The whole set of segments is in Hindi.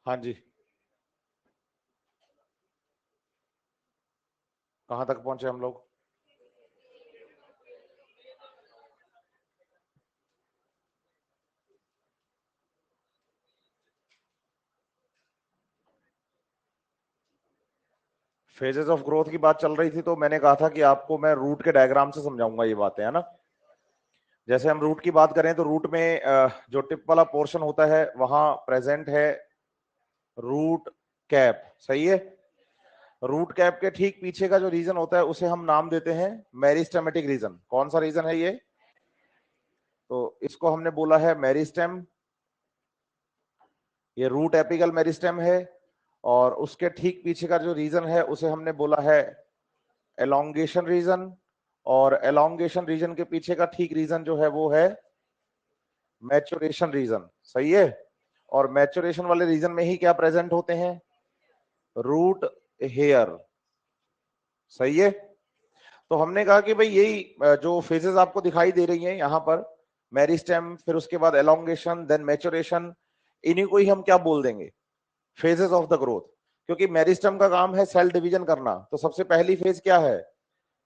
हाँ जी, कहां तक पहुंचे हम लोग? फेजेस ऑफ ग्रोथ की बात चल रही थी, तो मैंने कहा था कि आपको मैं रूट के डायग्राम से समझाऊंगा ये बातें, है ना। जैसे हम रूट की बात करें तो रूट में जो टिप वाला पोर्शन होता है वहां प्रेजेंट है रूट कैप, सही है। रूट कैप के ठीक पीछे का जो रीजन होता है उसे हम नाम देते हैं मेरिस्टेमेटिक रीजन। कौन सा रीजन है ये? तो इसको हमने बोला है मेरिस्टेम। ये रूट एपिकल मेरिस्टेम है। और उसके ठीक पीछे का जो रीजन है उसे हमने बोला है एलोंगेशन रीजन। और एलोंगेशन रीजन के पीछे का ठीक रीजन जो है वो है मैच्योरेशन रीजन, सही है। और मैच्योरेशन वाले रीजन में ही क्या प्रेजेंट होते हैं? रूट हेयर, सही है। तो हमने कहा कि भाई यही जो फेजेस आपको दिखाई दे रही हैं यहाँ पर, मेरिस्टेम, फिर उसके बाद एलोंगेशन, देन मैच्योरेशन, इन्हीं को ही हम क्या बोल देंगे? Phases of the growth. क्योंकि मेरिस्टेम का काम है सेल डिवीजन करना, तो सबसे पहली फेज क्या है?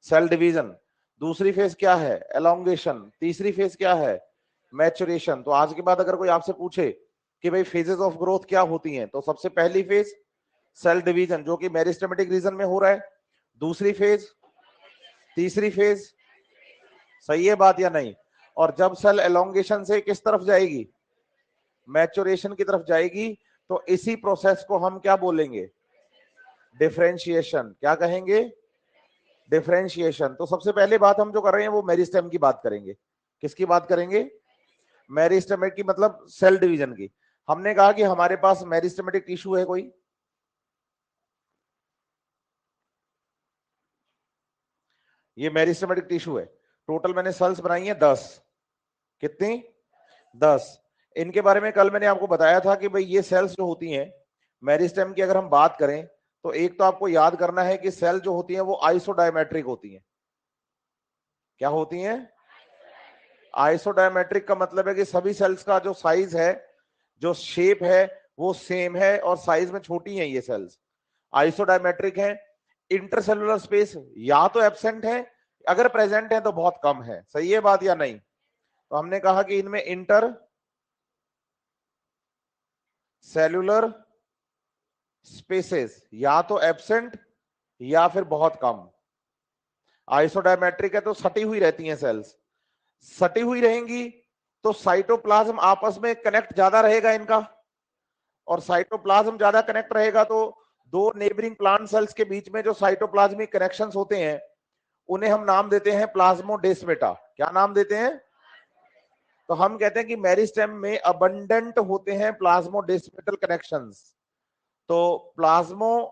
Cell division. दूसरी फेज क्या है? एलोंगेशन। तीसरी फेज क्या है? मैच्योरेशन। तो आज के बाद अगर कोई आपसे पूछे कि भाई फेजेस ऑफ ग्रोथ क्या होती हैं, तो सबसे पहली फेज सेल डिवीजन, जो कि मेरिस्टेमेटिक रीजन में हो रहा है। दूसरी फेज, तीसरी फेज, सही है बात या नहीं? और जब सेल एलोंगेशन से किस तरफ जाएगी? मैच्योरेशन की तरफ जाएगी। तो इसी प्रोसेस को हम क्या बोलेंगे? डिफरेंशिएशन। क्या कहेंगे? डिफरेंशिएशन। तो सबसे पहले बात हम जो कर रहे हैं वो मेरिस्टेम की बात करेंगे। किसकी बात करेंगे? मेरिस्टेमेटिक की, मतलब सेल डिवीजन की। हमने कहा कि हमारे पास मेरिस्टेमेटिक टिश्यू है कोई, ये मेरिस्टेमेटिक टिश्यू है। टोटल मैंने सेल्स बनाई है 10। कितनी? 10। इनके बारे में कल मैंने आपको बताया था कि भाई ये सेल्स जो होती हैं मेरिस्टेम की, अगर हम बात करें तो एक तो आपको याद करना है कि सेल जो होती हैं वो आइसोडायमेट्रिक होती हैं। क्या होती हैं? आइसोडायमेट्रिक का मतलब है कि सभी सेल्स का जो साइज है, जो शेप है, वो सेम है और साइज में छोटी हैं ये सेल्स। आइसोडायमेट्रिक है। इंटरसेलुलर स्पेस या तो एब्सेंट है, अगर प्रेजेंट है तो बहुत कम है, सही है बात या नहीं? तो हमने कहा कि इनमें इंटर सेल्यूलर स्पेसेस या तो एब्सेंट या फिर बहुत कम। आइसोडायमेट्रिक है तो सटी हुई रहती हैं सेल्स। सटी हुई रहेंगी तो साइटोप्लाज्म आपस में कनेक्ट ज्यादा रहेगा इनका, और साइटोप्लाज्म ज्यादा कनेक्ट रहेगा तो दो नेबरिंग प्लांट सेल्स के बीच में जो साइटोप्लाज्मिक कनेक्शंस होते हैं उन्हें हम नाम देते हैं प्लाज्मोडेस्मेटा। क्या नाम देते हैं? तो हम कहते हैं कि मेरिस्टेम में अबंडेंट होते हैं प्लाज्मोडेस्मेटल कनेक्शंस। तो प्लाज्मोडेस्मेटा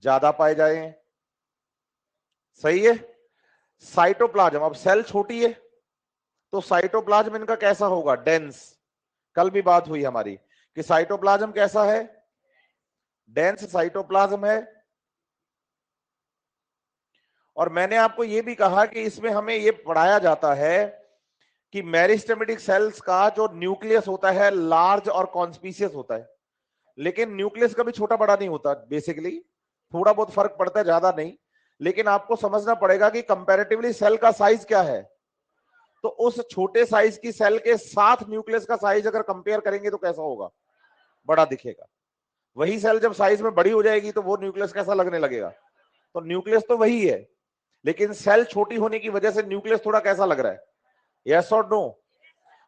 ज्यादा पाए जाए, सही है। साइटोप्लाज्म, अब सेल छोटी है तो साइटोप्लाज्म इनका कैसा होगा? डेंस। कल भी बात हुई हमारी कि साइटोप्लाज्म कैसा है? डेंस साइटोप्लाज्म है। और मैंने आपको यह भी कहा कि इसमें हमें यह पढ़ाया जाता है कि मेरिस्टेमेटिक सेल्स का जो न्यूक्लियस होता है लार्ज और कॉन्स्पिशियस होता है, लेकिन न्यूक्लियस कभी छोटा बड़ा नहीं होता। बेसिकली थोड़ा बहुत फर्क पड़ता है, ज्यादा नहीं। लेकिन आपको समझना पड़ेगा कि कंपैरेटिवली सेल का साइज क्या है। तो उस छोटे साइज की सेल के साथ न्यूक्लियस का साइज अगर कंपेयर करेंगे तो कैसा होगा? बड़ा दिखेगा। वही सेल जब साइज में बड़ी हो जाएगी तो वो न्यूक्लियस कैसा लगने लगेगा? तो न्यूक्लियस तो वही है, लेकिन सेल छोटी होने की वजह से न्यूक्लियस थोड़ा कैसा लग रहा है? यस और नो?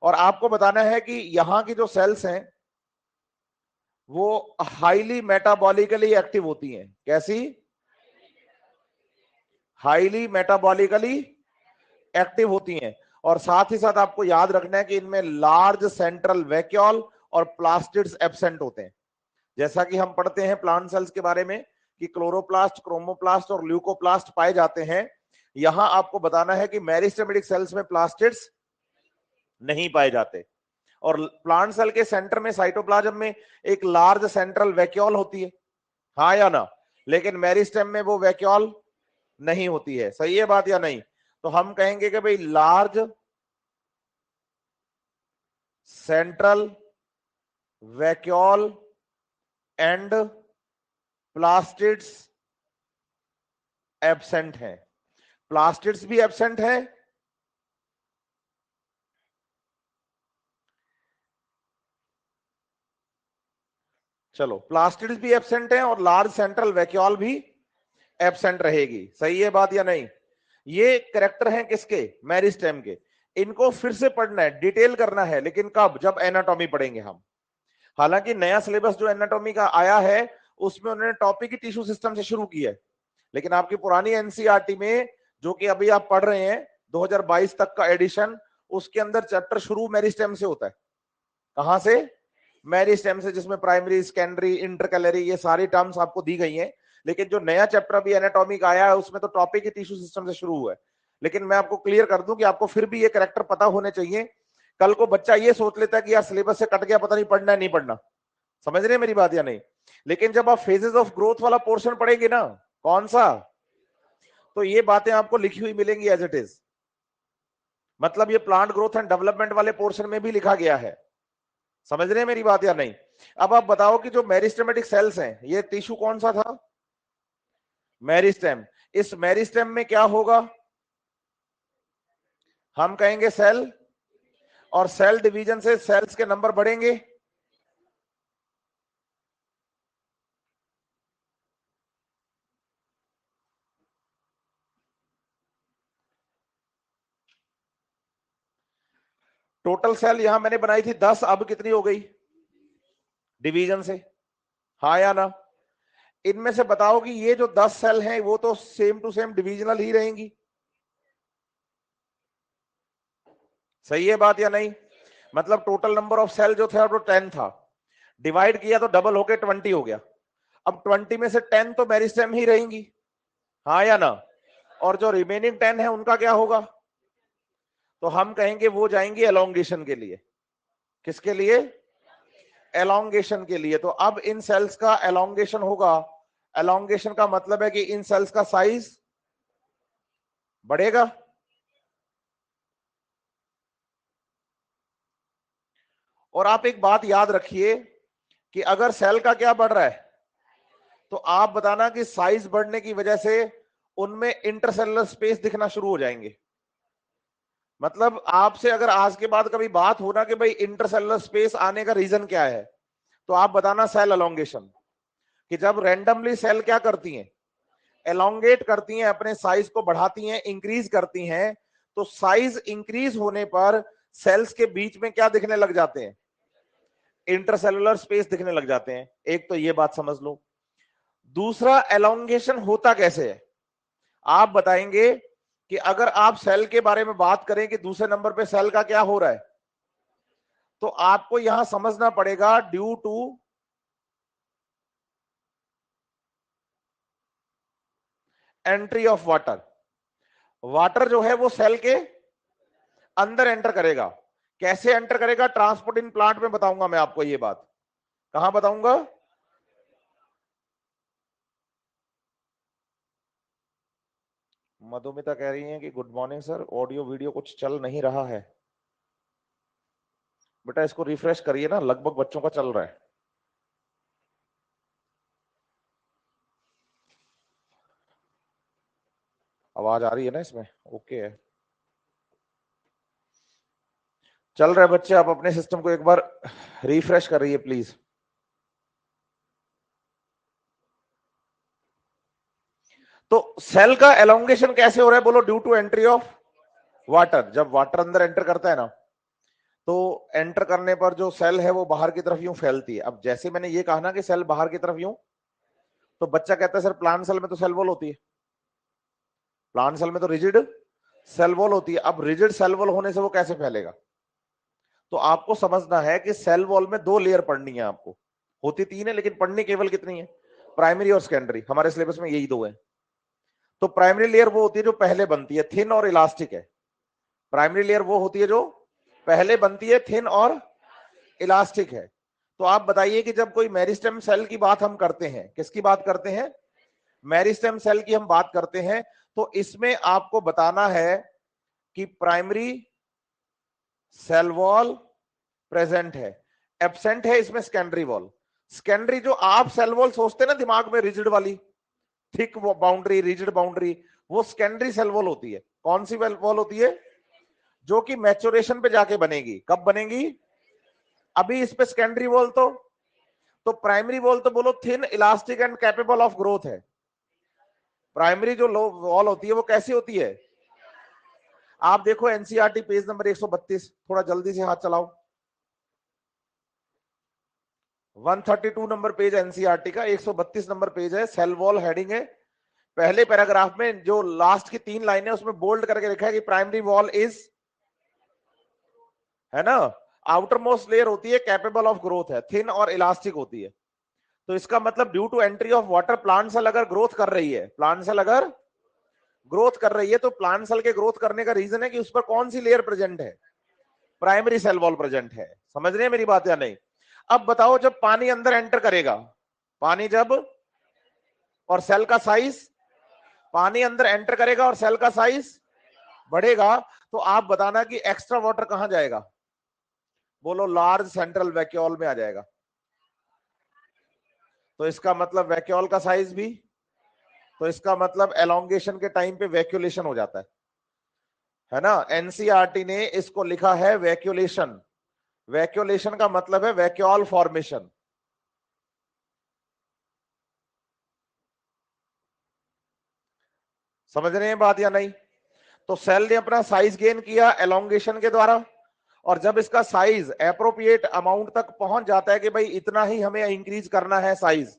और आपको बताना है कि यहां की जो सेल्स हैं वो हाईली मेटाबॉलिकली एक्टिव होती हैं। कैसी? हाईली मेटाबॉलिकली एक्टिव होती हैं। और साथ ही साथ आपको याद रखना है कि इनमें लार्ज सेंट्रल वैक्यूल और प्लास्टिड्स एब्सेंट होते हैं। जैसा कि हम पढ़ते हैं प्लांट सेल्स के बारे में कि क्लोरोप्लास्ट, क्रोमोप्लास्ट और ल्यूकोप्लास्ट पाए जाते हैं, यहां आपको बताना है कि मेरिस्टेमेटिक सेल्स में प्लास्टिड्स नहीं पाए जाते। और प्लांट सेल के सेंटर में, साइटोप्लाज्म में एक लार्ज सेंट्रल वैक्यूल होती है, हाँ या ना? लेकिन मेरिस्टेम में वो वैक्यूल नहीं होती है, सही है बात या नहीं? तो हम कहेंगे कि भाई large central vacuole and plastids absent है। प्लास्टिड्स भी एब्सेंट है, चलो प्लास्टिड्स भी एब्सेंट है और लार्ज सेंट्रल वैक्यूल भी एब्सेंट रहेगी। सही है बात या नहीं? ये कैरेक्टर हैं किसके? मेरिस्टेम के। इनको फिर से पढ़ना है, डिटेल करना है, लेकिन कब? जब एनाटॉमी पढ़ेंगे हम। हालांकि नया सिलेबस जो एनाटॉमी का आया है उसमें उन्होंने टॉपिक ही टिश्यू सिस्टम से शुरू किया है, लेकिन आपकी पुरानी एनसीईआरटी में जो कि अभी आप पढ़ रहे हैं 2022 तक का एडिशन, उसके अंदर चैप्टर शुरू मेरिस्टेम से होता है। कहां से? मेरिस्टेम से, जिसमें प्राइमरी, सेकेंडरी, इंटरकैलरी ये सारी टर्म्स आपको दी गई हैं। लेकिन जो नया चैप्टर अभी एनाटॉमी का आया है उसमें तो टॉपिक ही टिश्यू सिस्टम से शुरू हुआ है। लेकिन मैं आपको क्लियर कर दूं कि आपको फिर भी ये कैरेक्टर पता होने चाहिए। कल को बच्चा ये सोच लेता है कि यार सिलेबस से कट गया, पता नहीं पढ़ना है नहीं पढ़ना। समझ रहे हैं मेरी बात या नहीं? लेकिन जब आप फेजेस ऑफ ग्रोथ वाला पोर्शन पढ़ेंगे ना, कौन सा, तो ये बातें आपको लिखी हुई मिलेंगी एज इट इज। मतलब ये प्लांट ग्रोथ एंड डेवलपमेंट वाले पोर्शन में भी लिखा गया है। समझ रहे हैं मेरी बात या नहीं? अब आप बताओ कि जो मेरिस्टेमेटिक सेल्स हैं, ये टिश्यू कौन सा था? मेरिस्टेम। इस मेरिस्टेम में क्या होगा? हम कहेंगे सेल, और सेल डिवीजन से सेल्स के नंबर बढ़ेंगे। टोटल सेल यहां मैंने बनाई थी 10, अब कितनी हो गई डिवीजन से? हाँ या ना? इनमें से बताओ कि ये जो 10 सेल हैं वो तो सेम टू सेम डिविजनल ही रहेंगी। सही है बात या नहीं? मतलब टोटल नंबर ऑफ सेल जो थे वो 10 था, डिवाइड किया तो डबल होके 20 हो गया। अब 20 में से 10 तो मेरिस्टेम ही रहेंगी, हाँ या ना? और जो रिमेनिंग 10 है उनका क्या होगा? तो हम कहेंगे वो जाएंगे एलोंगेशन के लिए। किसके लिए? एलोंगेशन के लिए। तो अब इन सेल्स का एलोंगेशन होगा। एलोंगेशन का मतलब है कि इन सेल्स का साइज बढ़ेगा। और आप एक बात याद रखिए कि अगर सेल का क्या बढ़ रहा है, तो आप बताना कि साइज बढ़ने की वजह से उनमें इंटरसेलुलर स्पेस दिखना शुरू हो जाएंगे। मतलब आपसे अगर आज के बाद कभी बात हो ना कि भाई इंटरसेलुलर स्पेस आने का रीजन क्या है, तो आप बताना सेल एलोंगेशन। कि जब रैंडमली सेल क्या करती हैं, एलोंगेट करती हैं, अपने साइज को बढ़ाती हैं, इंक्रीज करती हैं, तो साइज इंक्रीज होने पर सेल्स के बीच में क्या दिखने लग जाते हैं? इंटरसेलुलर स्पेस दिखने लग जाते हैं। एक तो ये बात समझ लो। दूसरा, एलोंगेशन होता कैसे है? आप बताएंगे कि अगर आप सेल के बारे में बात करें कि दूसरे नंबर पे सेल का क्या हो रहा है, तो आपको यहां समझना पड़ेगा due to entry of water. Water जो है वो सेल के अंदर एंटर करेगा। कैसे एंटर करेगा? ट्रांसपोर्ट इन प्लांट में बताऊंगा मैं आपको ये बात। कहां बताऊंगा? मधुमिता कह रही है कि good morning sir, audio video कुछ चल नहीं रहा है। बेटा इसको रिफ्रेश करिए ना, लगभग बच्चों का चल रहा है। आवाज आ रही है ना इसमें? ओके है, चल रहा है बच्चे। आप अपने सिस्टम को एक बार रिफ्रेश करिए प्लीज। तो सेल का एलोंगेशन कैसे हो रहा है बोलो? Due to entry of water. जब वाटर अंदर एंटर करता है ना, तो एंटर करने पर जो सेल है वो बाहर की तरफ यूं फैलती है। अब जैसे मैंने ये कहा ना कि सेल बाहर की तरफ यूं, तो बच्चा कहता है सर प्लांट सेल में तो सेल वॉल होती है, प्लांट सेल में तो रिजिड सेल वॉल होती है। अब रिजिड सेल वॉल होने से वो कैसे फैलेगा? तो आपको समझना है कि सेल वॉल में 2 लेयर पढ़नी है आपको। होती 3 है लेकिन पढ़नी केवल कितनी है? प्राइमरी और सेकेंडरी। हमारे सिलेबस में यही 2 है। तो प्राइमरी लेयर वो होती है जो पहले बनती है, थिन और इलास्टिक है। प्राइमरी लेयर वो होती है जो पहले बनती है, थिन और इलास्टिक है। तो आप बताइए कि जब कोई मेरिस्टेम सेल की बात हम करते हैं, किसकी बात करते हैं? मेरिस्टेम सेल की हम बात करते हैं, तो इसमें आपको बताना है कि प्राइमरी सेल वॉल प्रेजेंट है। एब्सेंट है इसमें सेकेंडरी वॉल। सेकेंडरी जो आप सेल वॉल सोचते हैं ना दिमाग में, रिजिड वाली, थिक बाउंड्री, रिजिड बाउंड्री, वो सेकेंडरी सेल वॉल होती है। कौन सी वॉल होती है? जो कि मैच्योरेशन पे जाके बनेगी। कब बनेगी? अभी इस पे सेकेंडरी वॉल तो प्राइमरी वॉल तो बोलो thin, elastic and capable of growth है। प्राइमरी जो वॉल होती है वो कैसी होती है? आप देखो एनसीईआरटी पेज नंबर 132, थोड़ा जल्दी से हाथ चलाओ। 132 नंबर पेज एनसीईआरटी का, 132 नंबर पेज है, सेल वॉल हेडिंग है। पहले पैराग्राफ में जो लास्ट की 3 लाइनें उसमें बोल्ड करके लिखा है कि प्राइमरी वॉल इज, है ना, आउटर मोस्ट लेयर होती है, कैपेबल ऑफ ग्रोथ है, थिन और इलास्टिक होती है। तो इसका मतलब due to entry of water, plant cell अगर ग्रोथ कर रही है, प्लांट सेल अगर ग्रोथ कर रही है, तो प्लांट सेल के ग्रोथ करने का रीजन है कि उस पर कौन सी लेयर प्रेजेंट है? प्राइमरी सेल वॉल प्रेजेंट है। समझ रहे हैं मेरी बात या नहीं? अब बताओ, जब पानी अंदर एंटर करेगा, पानी जब, और सेल का साइज, पानी अंदर एंटर करेगा और सेल का साइज बढ़ेगा, तो आप बताना कि एक्स्ट्रा वाटर कहां जाएगा? बोलो लार्ज सेंट्रल वैक्यूल में आ जाएगा। तो इसका मतलब वैक्यूल का साइज भी, तो इसका मतलब एलोंगेशन के टाइम पे वैक्यूलेशन हो जाता है ना। एनसीईआरटी ने इसको लिखा है वैक्यूलेशन। वैक्यूलेशन का मतलब है वैक्यूल फॉर्मेशन। समझ रहे हैं बात या नहीं? तो सेल ने अपना साइज गेन किया एलोंगेशन के द्वारा, और जब इसका साइज एप्रोप्रिएट अमाउंट तक पहुंच जाता है कि भाई इतना ही हमें इंक्रीज करना है साइज,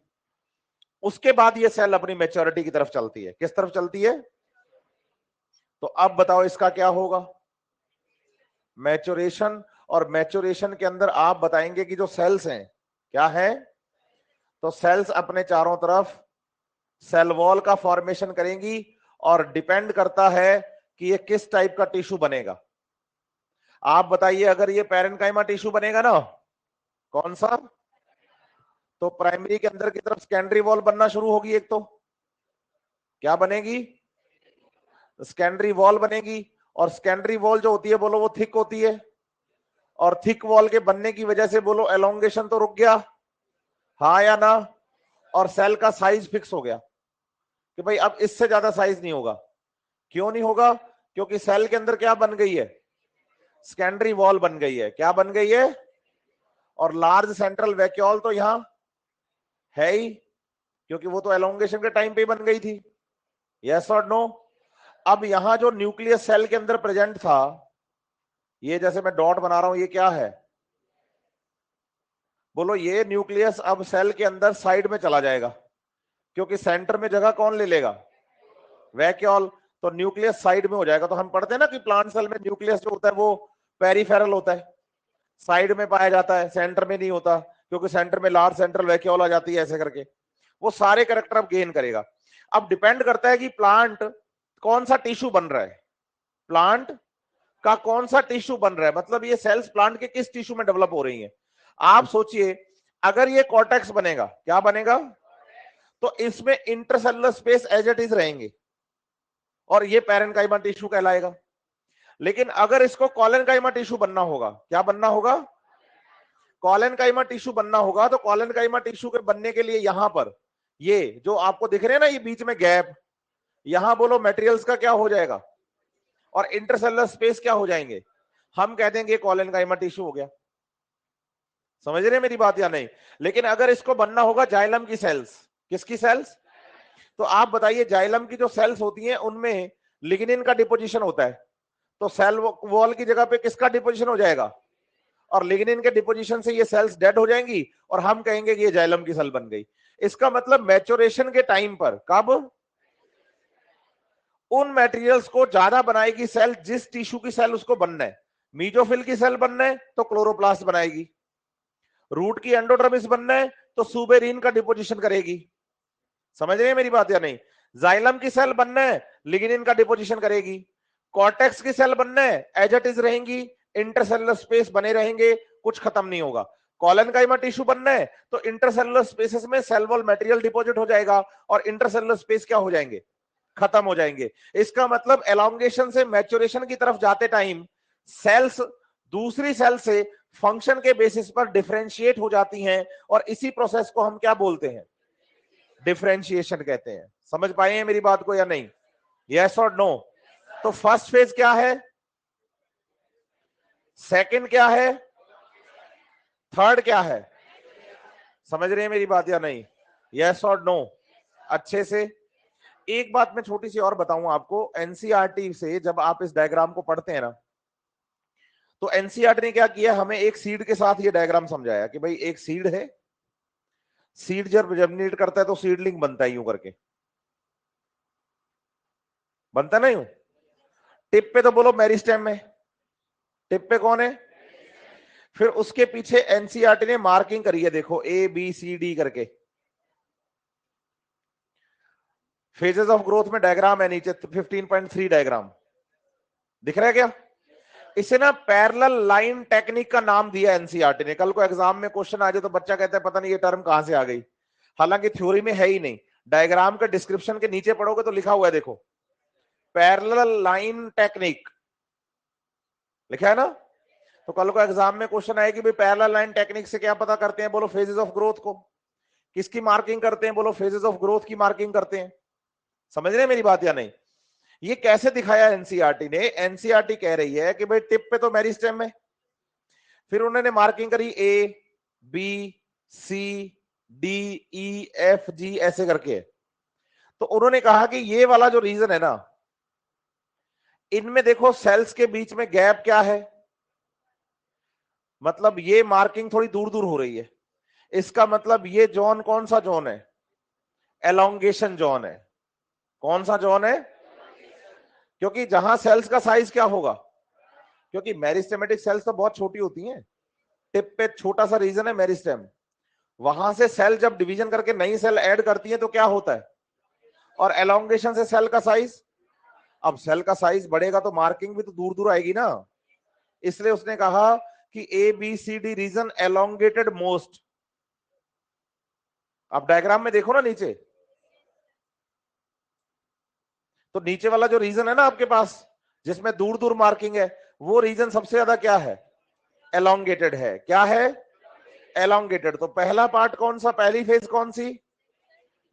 उसके बाद ये सेल अपनी मैच्योरिटी की तरफ चलती है। किस तरफ चलती है? तो अब बताओ इसका क्या होगा? मैच्योरेशन। और मैच्योरेशन के अंदर आप बताएंगे कि जो सेल्स हैं क्या है? तो सेल्स अपने चारों तरफ सेल वॉल का फॉर्मेशन करेंगी, और डिपेंड करता है कि ये किस टाइप का टिश्यू बनेगा। आप बताइए, अगर ये पैरेन्काइमा टिश्यू बनेगा ना, कौन सा, तो प्राइमरी के अंदर की तरफ सेकेंडरी वॉल बनना शुरू होगी। एक तो क्या बनेगी? सेकेंडरी वॉल बनेगी। और सेकेंडरी वॉल जो होती है बोलो वो थिक होती है, और थिक वॉल के बनने की वजह से बोलो एलोंगेशन तो रुक गया, हाँ या ना? और सेल का साइज फिक्स हो गया कि भाई अब इससे ज्यादा साइज नहीं होगा। क्यों नहीं होगा? क्योंकि सेल के अंदर क्या बन गई है? सेकेंडरी वॉल बन गई है। क्या बन गई है? और लार्ज सेंट्रल वैक्यूल तो यहां है ही, क्योंकि वो तो एलोंगेशन के टाइम पे बन गई थी। यस और नो? अब यहां जो न्यूक्लियस सेल के अंदर प्रेजेंट था, ये जैसे मैं डॉट बना रहा हूं, ये क्या है? बोलो ये न्यूक्लियस अब सेल के अंदर साइड में चला जाएगा, क्योंकि सेंटर में जगह कौन ले लेगा? वैक्यूल। तो न्यूक्लियस साइड में हो जाएगा। तो हम पढ़ते हैं ना कि प्लांट सेल में न्यूक्लियस जो होता है वो पेरिफेरल होता है, साइड में पाया जाता है, सेंटर में नहीं होता, क्योंकि सेंटर में लार्ज सेंट्रल वैक्यूल आ जाती है। ऐसे करके वो सारे कैरेक्टर अब गेन करेगा। अब डिपेंड करता है कि प्लांट कौन सा टिश्यू बन रहा है, प्लांट का कौन सा टिश्यू बन रहा है, मतलब ये सेल्स प्लांट के किस टिश्यू में डेवलप हो रही हैं। आप सोचिए, अगर ये कॉर्टेक्स बनेगा, क्या बनेगा? तो इसमें intercellular space as it is रहेंगे, और ये पैरेन्काइमा टिश्यू कहलाएगा। लेकिन अगर इसको कॉलेनकाइमा टिश्यू बनना होगा, क्या बनना होगा? कॉलेनकाइमा टिश्यू बनना होगा। तो कॉलेनकाइमा टिश्यू के बनने के लिए यहां पर ये जो आपको दिख रहे हैं ना, ये बीच में गैप, यहां बोलो मटेरियल्स का क्या हो जाएगा, और इंटरसेलुलर स्पेस क्या हो जाएंगे? हम कह देंगे कॉलेनकाइमा टिश्यू हो गया। समझ रहे हैं मेरी बात या नहीं? लेकिन अगर इसको बनना होगा जाइलम की सेल्स, किसकी सेल्स? तो आप बताइए, जाइलम की जो सेल्स होती हैं उनमें लिग्निन का डिपोजिशन होता है, तो सेल वॉल की जगह पे किसका डिपोजिशन हो जाएगा? और लिग्निन के डिपोजिशन से ये सेल्स डेड हो जाएंगी, और हम कहेंगे कि ये जाइलम की सेल बन गई। इसका मतलब मैच्योरेशन के टाइम पर, कब? उन मटेरियल्स को ज्यादा बनाएगी सेल जिस टिश्यू की सेल उसको बनना है। मीजोफिल की सेल बनना है तो क्लोरोप्लास्ट बनाएगी, रूट की एंडोडर्मिस बनना है तो सुबेरिन का डिपोजिशन करेगी। समझ रहे हैं मेरी बात या नहीं? जाइलम की सेल बनना है, लिग्निन का डिपोजिशन करेगी। कॉर्टेक्स की सेल बनना है, एज इट इज रहेंगी, इंटरसेलुलर स्पेस बने रहेंगे, कुछ खत्म नहीं होगा। कॉलेनकाइमा टिश्यू बनना है तो इंटरसेलुलर स्पेसेस में सेल वॉल मटेरियल डिपॉजिट हो जाएगा, और इंटरसेलुलर स्पेस क्या हो जाएंगे? खत्म हो जाएंगे। इसका मतलब एलोंगेशन से मैच्योरेशन की तरफ जाते टाइम सेल्स दूसरी सेल से फंक्शन के बेसिस पर डिफरेंशिएट हो जाती हैं, और इसी प्रोसेस को हम क्या बोलते हैं? डिफरेंशिएशन कहते हैं। समझ पाए हैं मेरी बात को या नहीं? यस और नो? तो फर्स्ट फेज क्या है, सेकंड क्या है, थर्ड क्या है? समझ रहे हैं मेरी बात या नहीं? यस और नो? अच्छे से। एक बात मैं छोटी सी और बताऊं आपको, एनसीईआरटी से जब आप इस डायग्राम को पढ़ते हैं ना, तो एनसीईआरटी ने क्या किया, हमें एक सीड के साथ ये डायग्राम समझाया कि भाई एक सीड है, सीड जब जर्मिनेट करता है तो सीडलिंग बनता है यूं करके, बनता है ना यूं। टिप पे तो बोलो मेरिस्टेम में, टिप पे कौन है? फिर उसके पीछे एनसीईआरटी ने मार्किंग करी है, देखो ए बी सी डी करके। फेजेस ऑफ ग्रोथ में डायग्राम है नीचे 15.3 डायग्राम दिख रहा है क्या? इसे ना पैरेलल लाइन टेक्निक का नाम दिया एनसीईआरटी ने। कल को एग्जाम में क्वेश्चन आ जाए तो बच्चा कहता है पता नहीं ये टर्म कहां से आ गई, हालांकि थ्योरी में है ही नहीं। डायग्राम के डिस्क्रिप्शन के नीचे पढ़ोगे तो लिखा हुआ है, देखो पैरेलल लाइन टेक्निक लिखा है ना। तो कल को एग्जाम में क्वेश्चन आए कि भाई पैरेलल लाइन टेक्निक से क्या पता करते हैं? बोलो फेजेस ऑफ ग्रोथ को। किसकी मार्किंग करते हैं? बोलो फेजेस ऑफ ग्रोथ की मार्किंग करते हैं। समझ रहे हैं मेरी बात या नहीं? ये कैसे दिखाया एनसीईआरटी ने? एनसीईआरटी कह रही है कि भाई टिप पे तो मेरिस्टेम है, फिर उन्होंने मार्किंग करी A B C D E F G ऐसे करके। तो उन्होंने कहा कि ये वाला जो रीजन है ना, इनमें देखो सेल्स के बीच में गैप क्या है, मतलब ये मार्किंग थोड़ी दूर दूर हो रही है। इसका मतलब ये जोन कौन सा जोन है? एलोंगेशन जोन है। कौन सा जोन है? क्योंकि जहां सेल्स का साइज क्या होगा, क्योंकि मेरिस्टेमेटिक सेल्स तो बहुत छोटी होती हैं, टिप पे छोटा सा रीजन है मेरिस्टेम, वहां से सेल जब डिवीजन करके नई सेल ऐड करती है तो क्या होता है, और एलोंगेशन से सेल का साइज। अब सेल का साइज बढ़ेगा तो मार्किंग भी तो दूर दूर आएगी ना, इसलिए उसने कहा कि A B C D region elongated most. आप डायग्राम में देखो ना नीचे, तो नीचे वाला जो रीजन है ना आपके पास जिसमें दूर दूर मार्किंग है, वो रीजन सबसे ज्यादा क्या है? एलोंगेटेड है। क्या है? एलोंगेटेड। तो पहला पार्ट कौन सा, पहली फेज कौन सी?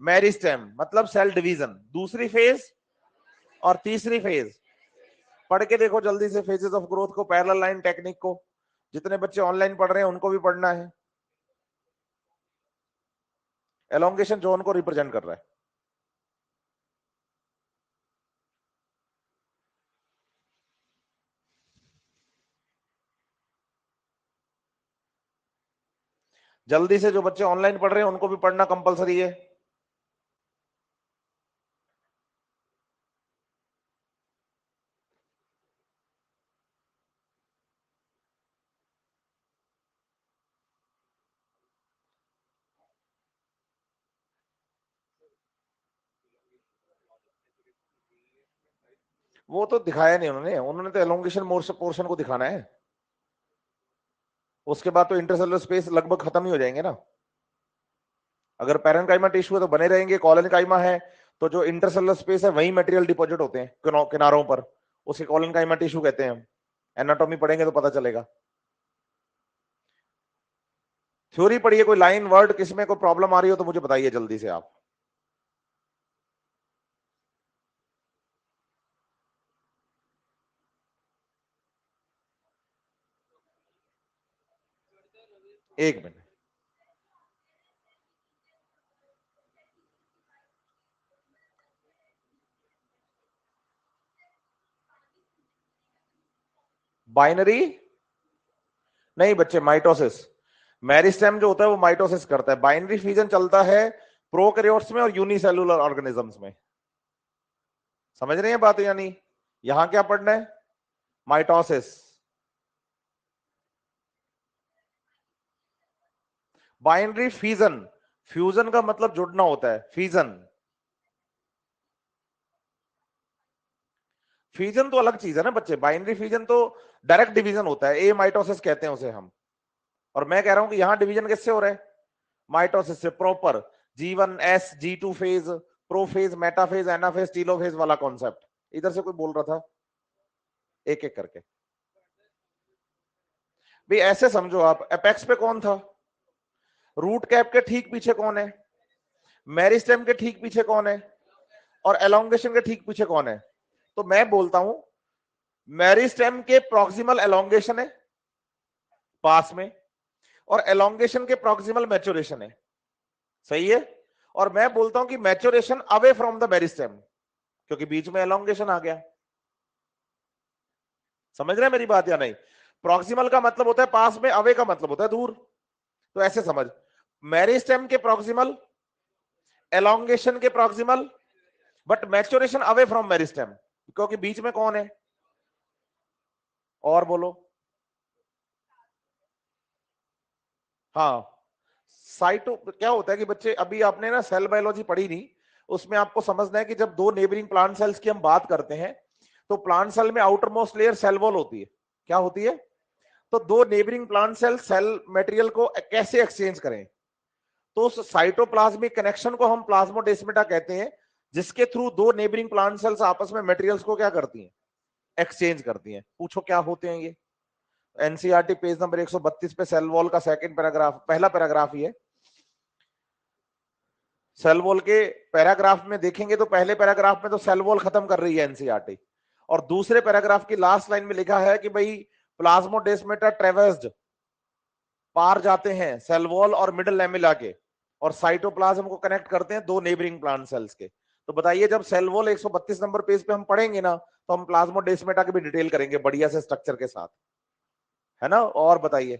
मेरिस्टेम, मतलब सेल डिवीजन। दूसरी फेज और तीसरी फेज पढ़ के देखो जल्दी से, फेजेस ऑफ ग्रोथ को, पैरेलल लाइन टेक्निक को। जितने बच्चे ऑनलाइन पढ़ रहे हैं उनको भी पढ़ना है। एलोंगेशन जोन को रिप्रेजेंट कर रहा है। जल्दी से जो बच्चे ऑनलाइन पढ़ रहे हैं उनको भी पढ़ना कंपलसरी है। वो तो दिखाया नहीं उन्होंने, उन्होंने तो एलोंगेशन पोर्शन को दिखाना है। उसके बाद तो इंटरसेलुलर स्पेस लगभग खत्म ही हो जाएंगे ना। अगर पैरेन्काइमा टिश्यू है तो बने रहेंगे, कॉलनकाइमा है तो जो इंटरसेलुलर स्पेस है वही मटेरियल डिपॉजिट होते हैं किनारों पर, उसे कॉलनकाइमा टिश्यू कहते हैं। एनाटॉमी पढ़ेंगे तो पता चलेगा। थ्योरी पढ़िए, कोई लाइन वर्ड किसमें कोई प्रॉब्लम आ रही हो तो मुझे बताइए जल्दी से आप। एक मिनट। बाइनरी नहीं बच्चे, माइटोसिस। मेरिस्टेम जो होता है वो माइटोसिस करता है, बाइनरी फ्यूजन चलता है प्रोकैरियोट्स में और यूनिसेलुलर ऑर्गेनिजम्स में। समझ रहे हैं बात या नहीं? यहां क्या पढ़ना है? माइटोसिस। बाइनरी फ्यूजन, फ्यूजन का मतलब जुड़ना होता है, फ्यूजन। फ्यूजन तो अलग चीज है ना बच्चे, बाइनरी फ्यूजन तो डायरेक्ट डिवीजन होता है, ए माइटोसिस कहते हैं उसे हम। और मैं कह रहा हूं कि यहां डिवीजन किससे हो रहा है? माइटोसिस से proper. G1S G2 phase, prophase, metaphase, anaphase, telophase वाला कॉन्सेप्ट। इधर से कोई बोल रहा था, एक एक करके। भाई ऐसे समझो आप, एपेक्स पे कौन था, रूट कैप के ठीक पीछे कौन है, मेरिस्टेम के ठीक पीछे कौन है, और एलोंगेशन के ठीक पीछे कौन है। तो मैं बोलता हूं मेरिस्टेम के प्रॉक्सिमल एलोंगेशन है पास में, और एलोंगेशन के प्रॉक्सिमल मैच्योरेशन है, सही है। और मैं बोलता हूं कि maturation away from the meristem, क्योंकि बीच में एलोंगेशन आ गया। समझ रहे हैं मेरी बात या नहीं? प्रॉक्सिमल का मतलब होता है पास में, अवे का मतलब होता है दूर। तो ऐसे समझ, मेरिस्टेम के प्रॉक्सिमल, एलोंगेशन के proximal, but maturation away from meristem, क्योंकि बीच में कौन है, और बोलो। हाँ, साइटो क्या होता है कि बच्चे, अभी आपने ना सेल बायोलॉजी पढ़ी नहीं, उसमें आपको समझना है कि जब दो नेबरिंग प्लांट सेल्स की हम बात करते हैं, तो प्लांट सेल में outer most layer cell wall होती है। क्या होती है? तो दो neighbouring plant cell cell material को कैसे एक्सचेंज करें, तो उस साइटोप्लाज्मिक कनेक्शन को हम प्लाज्मोडेस्माटा कहते हैं, जिसके थ्रू दो नेबरिंग प्लांट सेल्स आपस में मटेरियल्स को क्या करती हैं, एक्सचेंज करती हैं। पूछो क्या होते हैं ये। एनसीईआरटी पेज नंबर 132 पे सेल वॉल का सेकंड पैराग्राफ, पहला पैराग्राफ ही है। सेल वॉल के पैराग्राफ में देखेंगे तो पहले पैराग्राफ में तो सेल वॉल खत्म कर रही है एनसीईआरटी, और दूसरे पैराग्राफ की लास्ट लाइन में लिखा है कि भाई प्लाज्मोडेस्माटा ट्रेवर्स्ड, पार जाते हैं सेल वॉल और मिडल लैमेला के, और साइटोप्लाज्म को कनेक्ट करते हैं दो नेबरिंग प्लांट सेल्स के। तो बताइए, जब सेल वॉल 132 नंबर पेज पे हम पढ़ेंगे ना, तो हम प्लाज्मोडेस्माटा की भी डिटेल करेंगे बढ़िया से स्ट्रक्चर के साथ, है ना। और बताइए।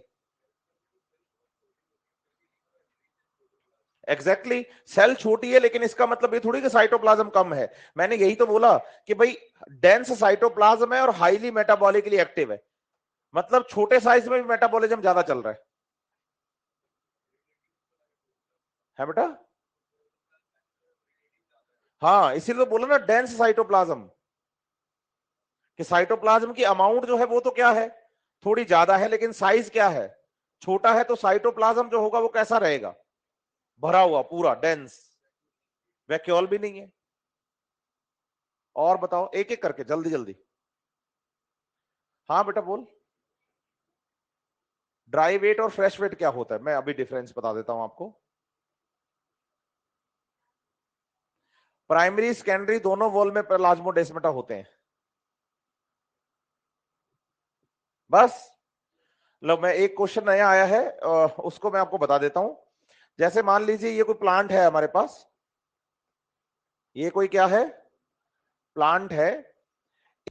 एग्जैक्टली सेल छोटी है, लेकिन इसका मतलब ये थोड़ी कि साइटोप्लाज्म कम है। मैंने यही तो बोला कि भाई डेंस साइटोप्लाज्म है और हाईली मेटाबॉलिकली एक्टिव है, मतलब छोटे साइज में भी मेटाबॉलिज्म ज्यादा चल रहा है बेटा। हाँ, इसीलिए तो बोला ना डेंस साइटोप्लाज्म, कि साइटोप्लाज्म की अमाउंट जो है वो तो क्या है, थोड़ी ज्यादा है, लेकिन साइज क्या है, छोटा है। तो साइटोप्लाज्म जो होगा वो कैसा रहेगा, भरा हुआ पूरा डेंस, वैक्यूल भी नहीं है। और बताओ एक एक करके जल्दी जल्दी। हाँ बेटा बोल। ड्राई वेट और फ्रेश वेट क्या होता है, मैं अभी डिफरेंस बता देता हूं आपको। प्राइमरी सेकेंडरी दोनों वॉल में प्लाज्मोडेस्माटा होते हैं, बस। लो, मैं एक क्वेश्चन नया आया है, उसको मैं आपको बता देता हूं। जैसे मान लीजिए ये कोई प्लांट है हमारे पास, ये कोई क्या है, प्लांट है।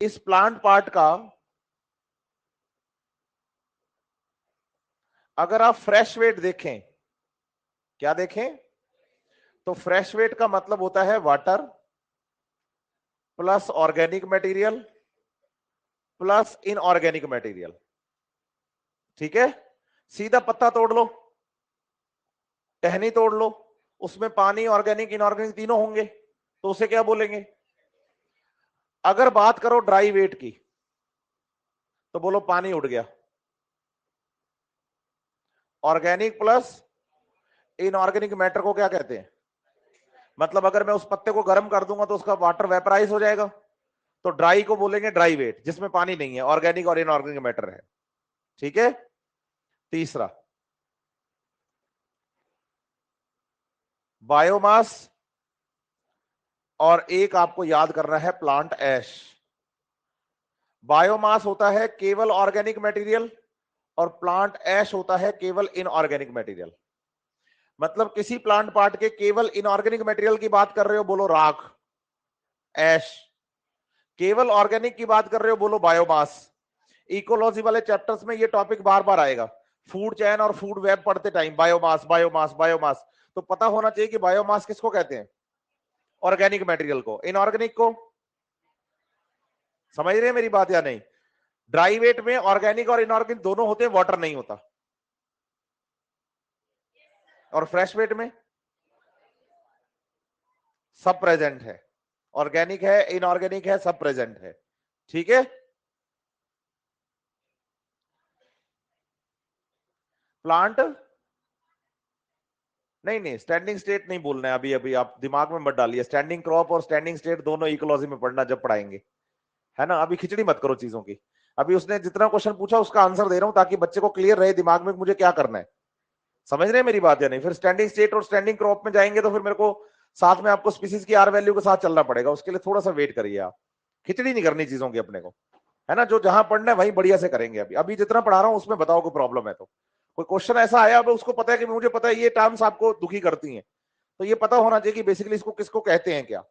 इस प्लांट पार्ट का अगर आप फ्रेश वेट देखें, क्या देखें, तो फ्रेश वेट का मतलब होता है water plus organic material plus inorganic material. ठीक है, सीधा पत्ता तोड़ लो, टहनी तोड़ लो, उसमें पानी ऑर्गेनिक इनऑर्गेनिक तीनों होंगे, तो उसे क्या बोलेंगे। अगर बात करो ड्राई वेट की, तो बोलो पानी उड़ गया, ऑर्गेनिक प्लस इनऑर्गेनिक मैटर को क्या कहते हैं, मतलब अगर मैं उस पत्ते को गर्म कर दूंगा तो उसका वाटर वेपराइज हो जाएगा, तो ड्राई को बोलेंगे ड्राई वेट, जिसमें पानी नहीं है, ऑर्गेनिक और इनऑर्गेनिक मैटर है। ठीक है, तीसरा बायोमास, और एक आपको याद करना है प्लांट ऐश। बायोमास होता है केवल ऑर्गेनिक मटेरियल, और प्लांट ऐश होता है केवल इनऑर्गेनिक मटेरियल। मतलब किसी प्लांट पार्ट के केवल इनऑर्गेनिक मटेरियल की बात कर रहे हो, बोलो राख, ऐश। केवल ऑर्गेनिक की बात कर रहे हो, बोलो बायोमास। इकोलॉजी वाले चैप्टर्स में ये टॉपिक बार बार आएगा, फूड चैन और फूड वेब पढ़ते टाइम, बायोमास बायोमास बायोमास। तो पता होना चाहिए कि बायोमास किसको कहते हैं, ऑर्गेनिक मटेरियल को। इनऑर्गेनिक को, समझ रहे हैं मेरी बात या नहीं। ड्राई वेट में ऑर्गेनिक और इनऑर्गेनिक दोनों होते हैं, वाटर नहीं होता। और फ्रेश वेट में सब प्रेजेंट है, ऑर्गेनिक है इनऑर्गेनिक है, सब प्रेजेंट है। ठीक है, प्लांट, नहीं नहीं स्टैंडिंग स्टेट नहीं बोलना है अभी, अभी आप दिमाग में मत डालिए, स्टैंडिंग क्रॉप और स्टैंडिंग स्टेट दोनों इकोलॉजी में पढ़ना जब पढ़ाएंगे, है ना। अभी खिचड़ी मत करो चीजों की। अभी उसने जितना क्वेश्चन पूछा उसका आंसर दे रहा हूं ताकि बच्चे को क्लियर रहे दिमाग में मुझे क्या करना है। समझ रहे हैं मेरी बात या नहीं? फिर स्टैंडिंग स्टेट और स्टैंडिंग क्रॉप में जाएंगे तो फिर मेरे को साथ में आपको स्पीसीज की आर वैल्यू के साथ चलना पड़ेगा, उसके लिए थोड़ा सा वेट करिए आप। खिचड़ी नहीं करनी चीजों की अपने को, है ना? जो जहां पढ़ना है वहीं बढ़िया से करेंगे। अभी अभी जितना पढ़ा रहा हूं उसमें बताओ कोई प्रॉब्लम है तो। कोई क्वेश्चन ऐसा आया अब उसको पता है कि मुझे पता है ये टर्म्स आपको दुखी करती हैं, तो ये पता होना चाहिए कि बेसिकली इसको किसको कहते हैं क्या।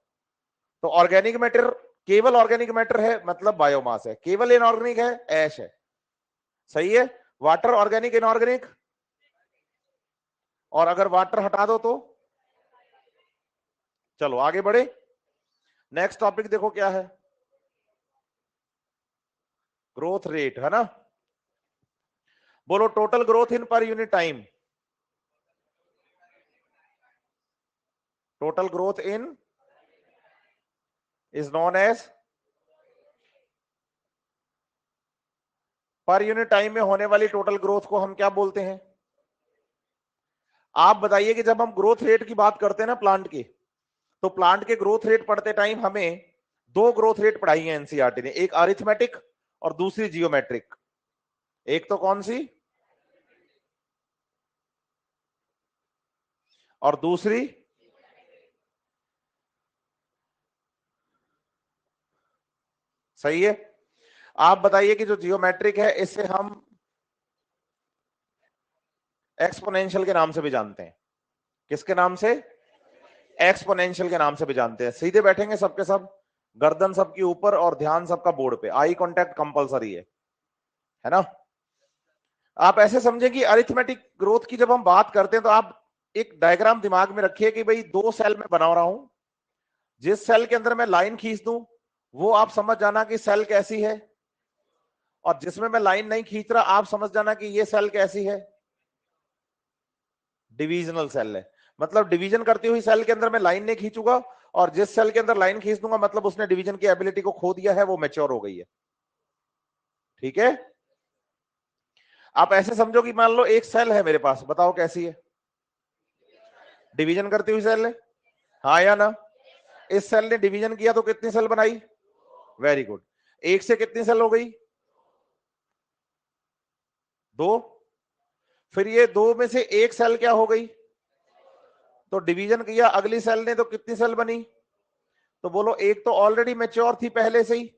तो ऑर्गेनिक मैटर केवल ऑर्गेनिक मैटर है मतलब बायोमास है, केवल इनऑर्गेनिक है ऐश है। सही है? वाटर ऑर्गेनिक इनऑर्गेनिक, और अगर वाटर हटा दो तो चलो आगे बढ़े। नेक्स्ट टॉपिक देखो क्या है, ग्रोथ रेट, है ना? बोलो total growth in per unit time. Total growth in is known as, per unit time में होने वाली टोटल ग्रोथ को हम क्या बोलते हैं? आप बताइए कि जब हम ग्रोथ रेट की बात करते हैं ना प्लांट की, तो प्लांट के ग्रोथ रेट पढ़ते टाइम हमें दो ग्रोथ रेट पढ़ाई है एनसीईआरटी ने, एक अरिथमेटिक और दूसरी जियोमेट्रिक। एक तो कौन सी और दूसरी? सही है। आप बताइए कि जो जियोमेट्रिक है इसे हम एक्सपोनेंशियल के नाम से भी जानते हैं। किसके नाम से? एक्सपोनेंशियल के नाम से भी जानते हैं। सीधे बैठेंगे सबके सब, गर्दन सबके ऊपर और ध्यान सबका बोर्ड पे, आई कांटेक्ट कंपलसरी है ना? आप ऐसे समझे कि अरिथमेटिक ग्रोथ की जब हम बात करते हैं तो आप एक डायग्राम दिमाग में रखिए कि भाई दो सेल में बना रहा हूं, जिस सेल के अंदर मैं लाइन खींच दूं वो आप समझ जाना कि सेल कैसी है, और जिसमें मैं लाइन नहीं खींच रहा आप समझ जाना कि ये सेल कैसी है, डिविजनल सेल है। मतलब डिवीजन करती हुई सेल के अंदर मैं लाइन नहीं खींचूंगा, और जिस सेल के अंदर लाइन खींच दूंगा मतलब उसने डिवीजन की एबिलिटी को खो दिया है, वो मैच्योर हो गई है। ठीक है? आप ऐसे समझो कि मान लो एक सेल है मेरे पास, बताओ कैसी है? डिवीजन करती हुई सेल है, हाँ या ना? इस सेल ने डिवीजन किया तो कितनी सेल बनाई? Very good. एक से कितनी सेल हो गई? दो। फिर ये दो में से एक सेल क्या हो गई? तो डिवीजन किया अगली सेल ने तो कितनी सेल बनी? तो बोलो एक तो ऑलरेडी मैच्योर थी पहले से ही।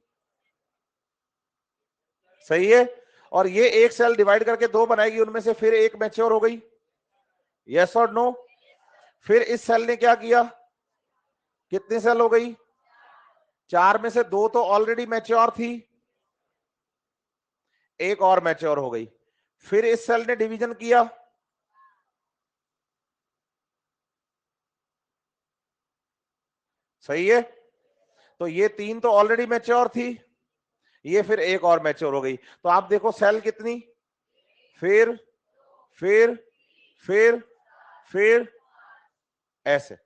सही है? और ये एक सेल डिवाइड करके दो बनाएगी, उनमें से फिर एक मैच्योर हो गई। यस और नो? फिर इस सेल ने क्या किया? कितनी सेल हो गई? चार में से दो तो ऑलरेडी मैच्योर थी, एक और मैच्योर हो गई। फिर इस सेल ने डिवीजन किया, सही है? तो ये तीन तो ऑलरेडी मैच्योर थी, ये फिर एक और मैच्योर हो गई। तो आप देखो सेल कितनी, फिर फिर फिर फिर ऐसे।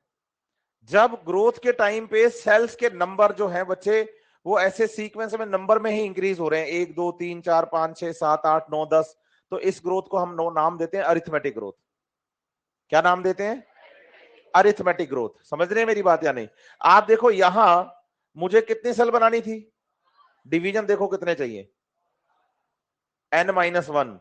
जब ग्रोथ के टाइम पे सेल्स के नंबर जो है बच्चे वो ऐसे सीक्वेंस में नंबर में ही इंक्रीज हो रहे हैं, 1 2 3 4 5 6 7 8 9 10, तो इस ग्रोथ को हम नाम देते हैं अरिथमेटिक ग्रोथ। क्या नाम देते हैं? Arithmetic growth. समझ रहे हैं मेरी बात या नहीं? आप देखो यहां मुझे कितनी सेल बनानी थी, डिवीजन देखो कितने चाहिए, n-1।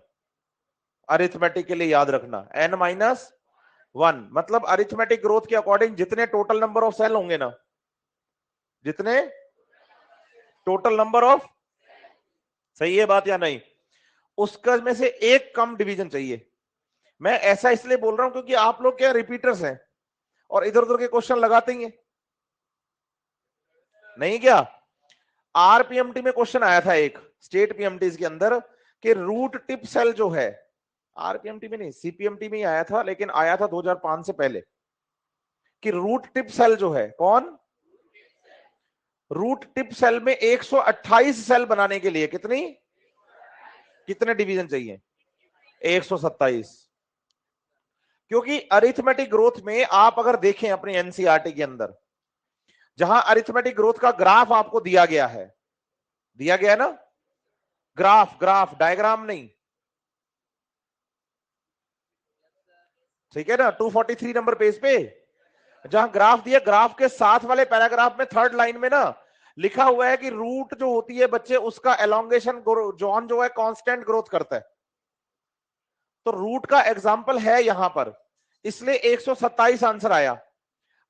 अरिथमेटिक के लिए याद रखना n-1, मतलब अरिथमेटिक ग्रोथ के अकॉर्डिंग जितने टोटल नंबर ऑफ सेल होंगे ना, जितने टोटल नंबर ऑफ, सही है बात या नहीं, उसका में से एक कम डिवीजन चाहिए। मैं ऐसा इसलिए बोल रहा हूं क्योंकि आप लोग क्या रिपीटर्स हैं और इधर उधर के क्वेश्चन लगाते ही हैं, नहीं क्या? आरपीएमटी में क्वेश्चन आया था एक स्टेट पीएमटी के अंदर कि रूट टिप सेल जो है, आरपीएमटी में नहीं सीपीएमटी में ही आया था, लेकिन आया था 2005 से पहले, कि रूट टिप सेल जो है, कौन? रूट टिप सेल में 128 सेल बनाने के लिए कितनी, कितने डिवीजन चाहिए? 127। क्योंकि अरिथमेटिक ग्रोथ में आप अगर देखें अपने एनसीईआरटी के अंदर, जहां अरिथमेटिक ग्रोथ का ग्राफ आपको दिया गया है, दिया गया है ना, ग्राफ, ग्राफ डायग्राम नहीं, ठीक है ना? 243 नंबर पेज पे जहां ग्राफ दिया, ग्राफ के साथ वाले पैराग्राफ में थर्ड लाइन में ना लिखा हुआ है कि रूट जो होती है बच्चे उसका एलोंगेशन जॉन जो है कांस्टेंट ग्रोथ करता है, तो रूट का एग्जाम्पल है यहां पर, इसलिए 127 आंसर आया।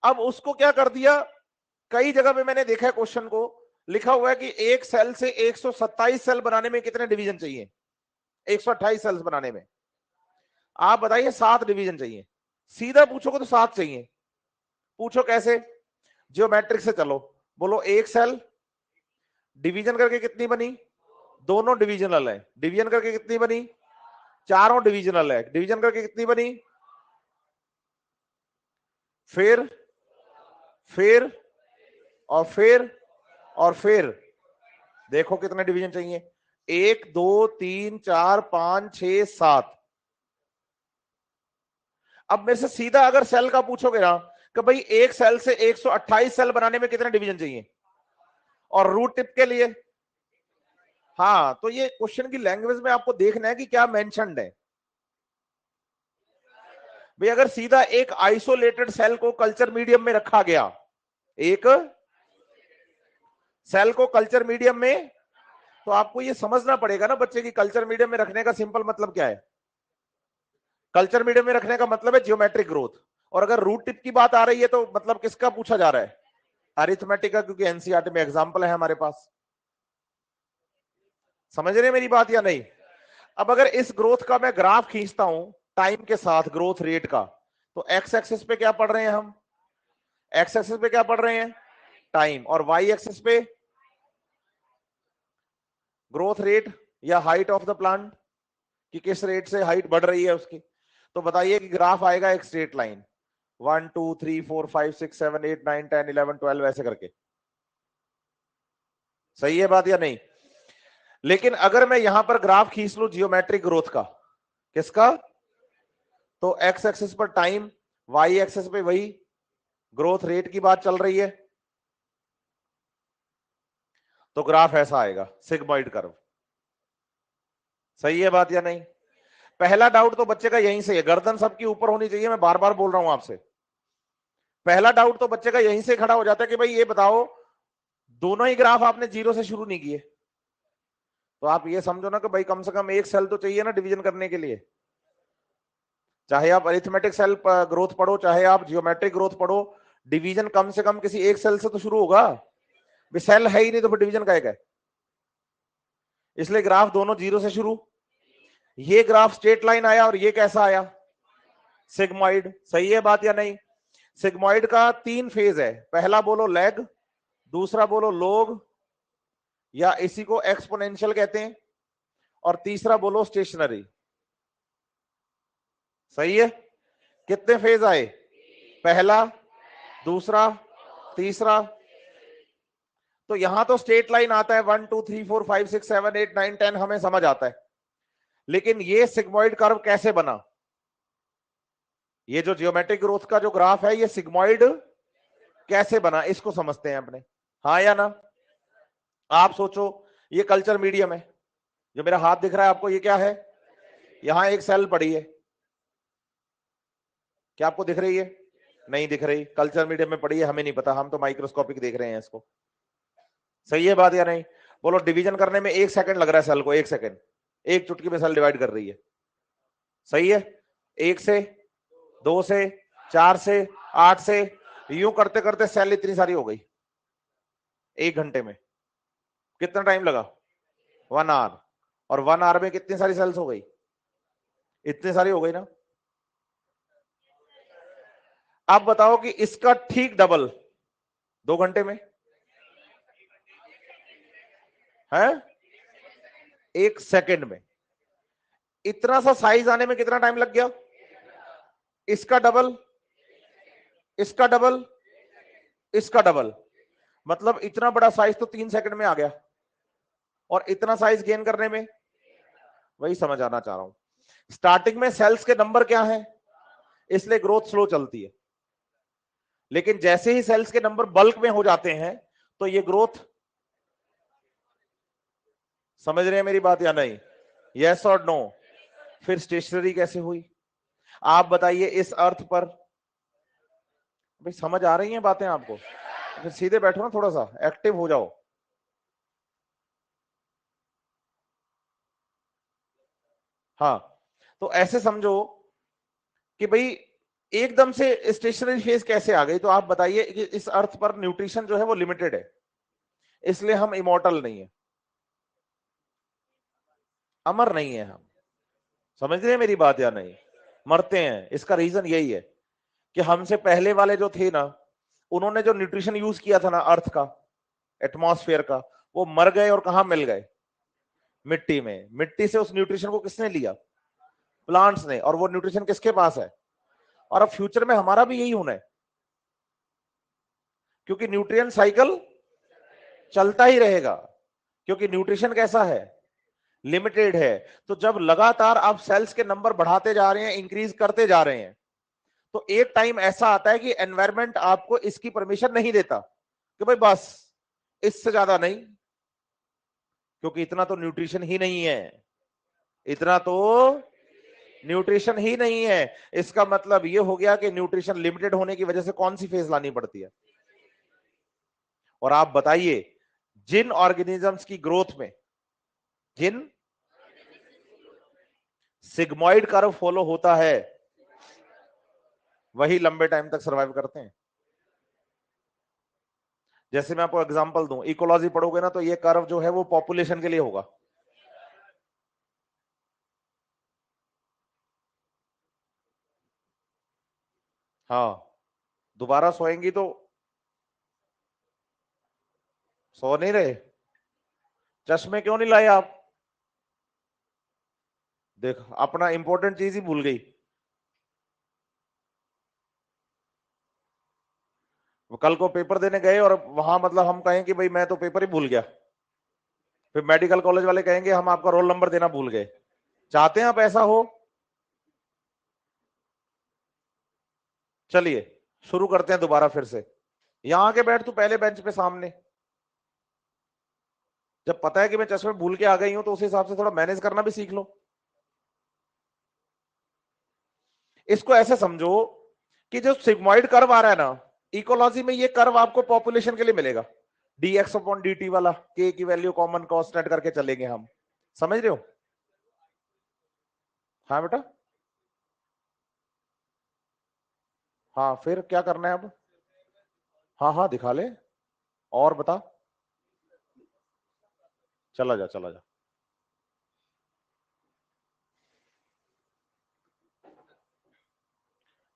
अब उसको क्या कर दिया, कई जगह पे मैंने देखा है क्वेश्चन को लिखा हुआ है कि एक सेल से 127 सेल बनाने में कितने डिवीजन चाहिए, 128 सेल्स बनाने में आप बताइए 7 डिवीजन चाहिए। सीधा पूछोगे तो 7 चाहिए। पूछो कैसे, जियोमेट्रिक से चलो, बोलो एक सेल डिवीजन करके कितनी बनी, दोनों डिविजनल है, डिवीजन करके कितनी बनी, चारों डिविजनल है, डिवीजन करके कितनी बनी, फिर और फिर देखो कितने डिवीजन चाहिए, 1 2 3 4 5 6 7। अब मेरे से सीधा अगर सेल का पूछोगे ना कि भाई एक सेल से 128 सेल बनाने में कितने डिवीजन चाहिए, और रूट टिप के लिए, हाँ, तो ये क्वेश्चन की लैंग्वेज में आपको देखना है कि क्या मेंशन्ड है। भाई अगर सीधा एक आइसोलेटेड सेल को कल्चर मीडियम में रखा गया, एक सेल को कल्चर मीडियम में, तो आपको ये समझना पड़ेगा ना बच्चे की कल्चर मीडियम में रखने का सिंपल मतलब क्या है। कल्चर मीडियम में रखने का मतलब है जियोमेट्रिक ग्रोथ, और अगर रूट टिप की बात आ रही है तो मतलब किसका पूछा जा रहा है, अरिथमेटिक का, क्योंकि एनसीईआरटी में एग्जांपल है हमारे पास। समझ रहे हैं मेरी बात या नहीं। अब अगर इस ग्रोथ का मैं ग्राफ खींचता हूं टाइम के साथ ग्रोथ रेट का, तो एक्स एक्सिस पे क्या पढ़ रहे हैं हम, एक्स एक्सिस पे क्या पढ़ रहे हैं, टाइम, और वाई एक्सिस पे ग्रोथ रेट या हाइट ऑफ द प्लांट, कि किस रेट से हाइट बढ़ रही है उसकी। तो बताइए कि ग्राफ आएगा एक स्ट्रेट लाइन 1 2 3 4 5 6 7 8 9 10 11 12 ऐसे करके, सही है बात या नहीं। लेकिन अगर मैं यहां पर ग्राफ खींच लूं जियोमेट्रिक ग्रोथ का, किसका, तो एक्स एक्सिस पर टाइम, वाई एक्सिस पे वही ग्रोथ रेट की बात चल रही है, तो ग्राफ ऐसा आएगा सिग्मॉइड कर्व। सही है बात या नहीं। पहला डाउट तो बच्चे का यहीं से है, गर्दन सबकी ऊपर होनी चाहिए, मैं बार बार बोल रहा हूं आपसे। पहला डाउट तो बच्चे का यहीं से खड़ा हो जाता है कि भाई ये बताओ दोनों ही ग्राफ आपने जीरो से शुरू नहीं किए, तो आप ये समझो ना कि भाई कम से कम एक सेल तो चाहिए ना डिवीजन करने के लिए। चाहे आप अरिथमेटिक सेल ग्रोथ पढ़ो, चाहे आप जियोमेट्रिक ग्रोथ पढ़ो, डिवीजन कम से कम किसी एक सेल से तो शुरू होगा। सेल है ही नहीं तो फिर डिवीजन का है। इसलिए ग्राफ दोनों जीरो से शुरू। ये ग्राफ स्ट्रेट लाइन आया और ये कैसा आया, सिग्मॉइड। सही है बात या नहीं। सिग्मॉइड का 3 फेज है, पहला बोलो लैग, दूसरा बोलो लोग या इसी को एक्सपोनेंशियल कहते हैं, और तीसरा बोलो स्टेशनरी। सही है। कितने फेज आए, पहला, दूसरा, तीसरा। तो यहां तो स्ट्रेट लाइन आता है 1 2 3 4 5 6 7 8 9 10 हमें समझ आता है, लेकिन ये सिग्मॉइड कर्व कैसे बना, ये जो जियोमेट्रिक ग्रोथ का जो ग्राफ है ये सिग्मॉइड कैसे बना, इसको समझते हैं अपने, हाँ या ना। आप सोचो ये कल्चर मीडियम है, जो मेरा हाथ दिख रहा है आपको ये क्या है, यहां एक सेल पड़ी है, क्या आपको दिख रही है, नहीं दिख रही, कल्चर मीडियम में पड़ी है, हमें नहीं पता, हम तो माइक्रोस्कोपिक देख रहे हैं इसको। सही है बात या नहीं। बोलो डिवीजन करने में 1 सेकंड लग रहा है सेल को, 1 सेकंड, एक चुटकी में सेल डिवाइड कर रही है। सही है। 1 से, 2 से, 4 से, 8 से, यूं करते करते सेल इतनी सारी हो गई 1 घंटे में। कितना टाइम लगा, 1 आवर, और 1 आवर में कितनी सारी सेल्स हो गई, इतनी सारी हो गई ना। आप बताओ कि इसका ठीक डबल 2 घंटे में है, 1 सेकंड में। इतना सा साइज आने में कितना टाइम लग गया, इसका डबल, इसका डबल, इसका डबल, मतलब इतना बड़ा साइज तो 3 सेकंड में आ गया, और इतना साइज गेन करने में, वही समझ आना चाह रहा हूं। स्टार्टिंग में सेल्स के नंबर क्या है, इसलिए ग्रोथ स्लो चलती है, लेकिन जैसे ही सेल्स के नंबर बल्क में हो जाते हैं तो ये ग्रोथ, समझ रहे हैं मेरी बात या नहीं, यस और नो। फिर स्टेशनरी कैसे हुई, आप बताइए इस अर्थ पर। भाई समझ आ रही हैं बातें आपको। फिर सीधे बैठो ना, थोड़ा सा एक्टिव हो जाओ। हाँ, तो ऐसे समझो कि भाई एकदम से स्टेशनरी फेज कैसे आ गई, तो आप बताइए कि इस अर्थ पर न्यूट्रिशन जो है वो लिमिटेड है, इसलिए हम इमोर्टल नहीं है, अमर नहीं है हम। समझ रहे हैं मेरी बात या नहीं? मरते हैं। इसका रीजन यही है कि हमसे पहले वाले जो थे ना, उन्होंने जो न्यूट्रिशन यूज किया था ना अर्थ का, एटमॉस्फेयर का, वो मर गए और कहां मिल गए? मिट्टी में। मिट्टी से उस न्यूट्रिशन को किसने लिया? प्लांट्स ने। और वो न्यूट्रिशन किसके पास है? और अब फ्यूचर में हमारा भी यही होना है, क्योंकि न्यूट्रिएंट साइकिल चलता ही रहेगा। क्योंकि न्यूट्रिशन कैसा है? लिमिटेड है। तो जब लगातार आप सेल्स के नंबर बढ़ाते जा रहे हैं, इंक्रीज करते जा रहे हैं, तो एक टाइम ऐसा आता है कि एनवायरमेंट आपको इसकी परमिशन नहीं देता कि भाई बस, इससे ज्यादा नहीं, क्योंकि इतना तो न्यूट्रिशन ही नहीं है, इतना तो न्यूट्रिशन ही नहीं है। इसका मतलब यह हो गया कि न्यूट्रिशन लिमिटेड होने की वजह से कौन सी फेज लानी पड़ती है? और आप बताइए, जिन ऑर्गेनिजम्स की ग्रोथ में, जिन सिग्मोइड कर्व फॉलो होता है, वही लंबे टाइम तक सरवाइव करते हैं। जैसे मैं आपको एग्जांपल दूं, इकोलॉजी पढ़ोगे ना, तो ये कर्व जो है वो पॉपुलेशन के लिए होगा। हाँ, दोबारा सोएंगी तो सो नहीं रहे? चश्मे क्यों नहीं लाए आप? देख, अपना इंपॉर्टेंट चीज ही भूल गई। वो कल को पेपर देने गए और वहां मतलब हम कहें कि भाई मैं तो पेपर ही भूल गया, फिर मेडिकल कॉलेज वाले कहेंगे हम आपका रोल नंबर देना भूल गए। चाहते हैं आप ऐसा हो? चलिए शुरू करते हैं दोबारा फिर से। यहां आके बैठ तू पहले बेंच पे सामने। जब पता है कि मैं चश्मे भूल के आ गई हूं, तो उस हिसाब से थोड़ा मैनेज करना भी सीख लो। इसको ऐसे समझो कि जो सिग्मोइड कर्व आ रहा है ना, इकोलॉजी में ये कर्व आपको पॉपुलेशन के लिए मिलेगा। dx अपॉन dt वाला, k की वैल्यू कॉमन कांस्टेंट करके चलेंगे हम। समझ रहे हो? हाँ बेटा। हाँ, फिर क्या करना है अब? हाँ हाँ, दिखा ले। और बता। चला जा, चला जा।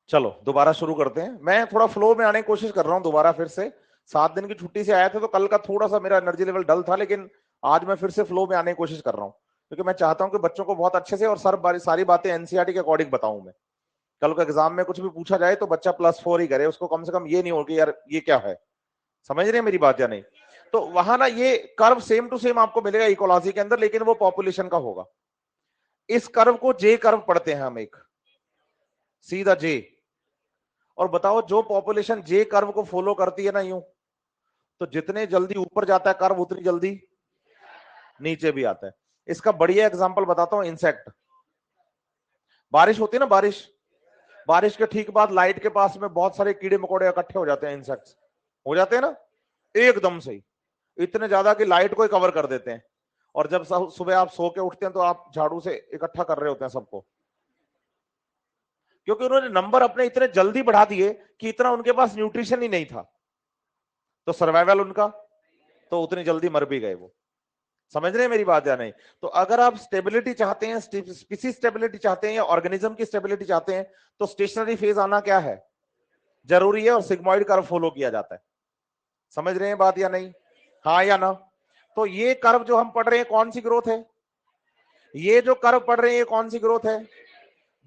चलो दोबारा शुरू करते हैं। मैं थोड़ा फ्लो में आने की कोशिश कर रहा हूं दोबारा फिर से। 7 दिन की छुट्टी से आया था, तो कल का थोड़ा सा मेरा एनर्जी लेवल डल था, लेकिन आज मैं फिर से फ्लो में आने की कोशिश कर रहा हूं, क्योंकि मैं चाहता हूं कि बच्चों को बहुत अच्छे से और सारी बातें एनसीईआरटी के अकॉर्डिंग बताऊं मैं। कल को एग्जाम में कुछ भी पूछा जाए तो बच्चा +4 ही करे, उसको कम से कम ये नहीं हो कि यार ये क्या है। समझ रहे हैं मेरी बात या नहीं? तो वहां ना ये कर्व सेम टू सेम आपको मिलेगा इकोलॉजी के अंदर, लेकिन वो पॉपुलेशन का होगा। इस कर्व को जे कर्व पढ़ते हैं हम, एक सीधा जे। और बताओ, जो पॉपुलेशन जे कर्व को फॉलो करती है ना यूं, तो जितने जल्दी ऊपर जाता है कर्व, उतनी जल्दी नीचे भी आता है। इसका बढ़िया एग्जांपल बताता हूं, इंसेक्ट। बारिश होती है ना, बारिश, बारिश के ठीक बाद लाइट के पास में बहुत सारे कीड़े मकोड़े इकट्ठे हो जाते हैं, इंसेक्ट्स हो जाते हैं ना, एकदम से ही, इतने ज्यादा कि लाइट को ही कवर कर देते हैं। और जब सुबह आप सो के उठते हैं, तो आप झाड़ू से इकट्ठा कर रहे होते हैं सबको, क्योंकि उन्होंने नंबर अपने इतने जल्दी बढ़ा दिए कि इतना उनके पास न्यूट्रिशन ही नहीं था, तो सर्वाइवल उनका, तो उतनी जल्दी मर भी गए वो। समझ रहे हैं मेरी बात या नहीं? तो अगर आप स्टेबिलिटी चाहते हैं, स्पीसीज स्टेबिलिटी चाहते हैं, या ऑर्गेनिज्म की स्टेबिलिटी चाहते हैं, तो स्टेशनरी फेज आना क्या है? जरूरी है, और सिग्मोइड कर्व फॉलो किया जाता है। समझ रहे हैं बात या नहीं? हाँ या ना? तो ये कर्व जो हम पढ़ रहे हैं, कौन सी ग्रोथ है? ये जो कर्व पढ़ रहे हैं, ये कौन सी ग्रोथ है?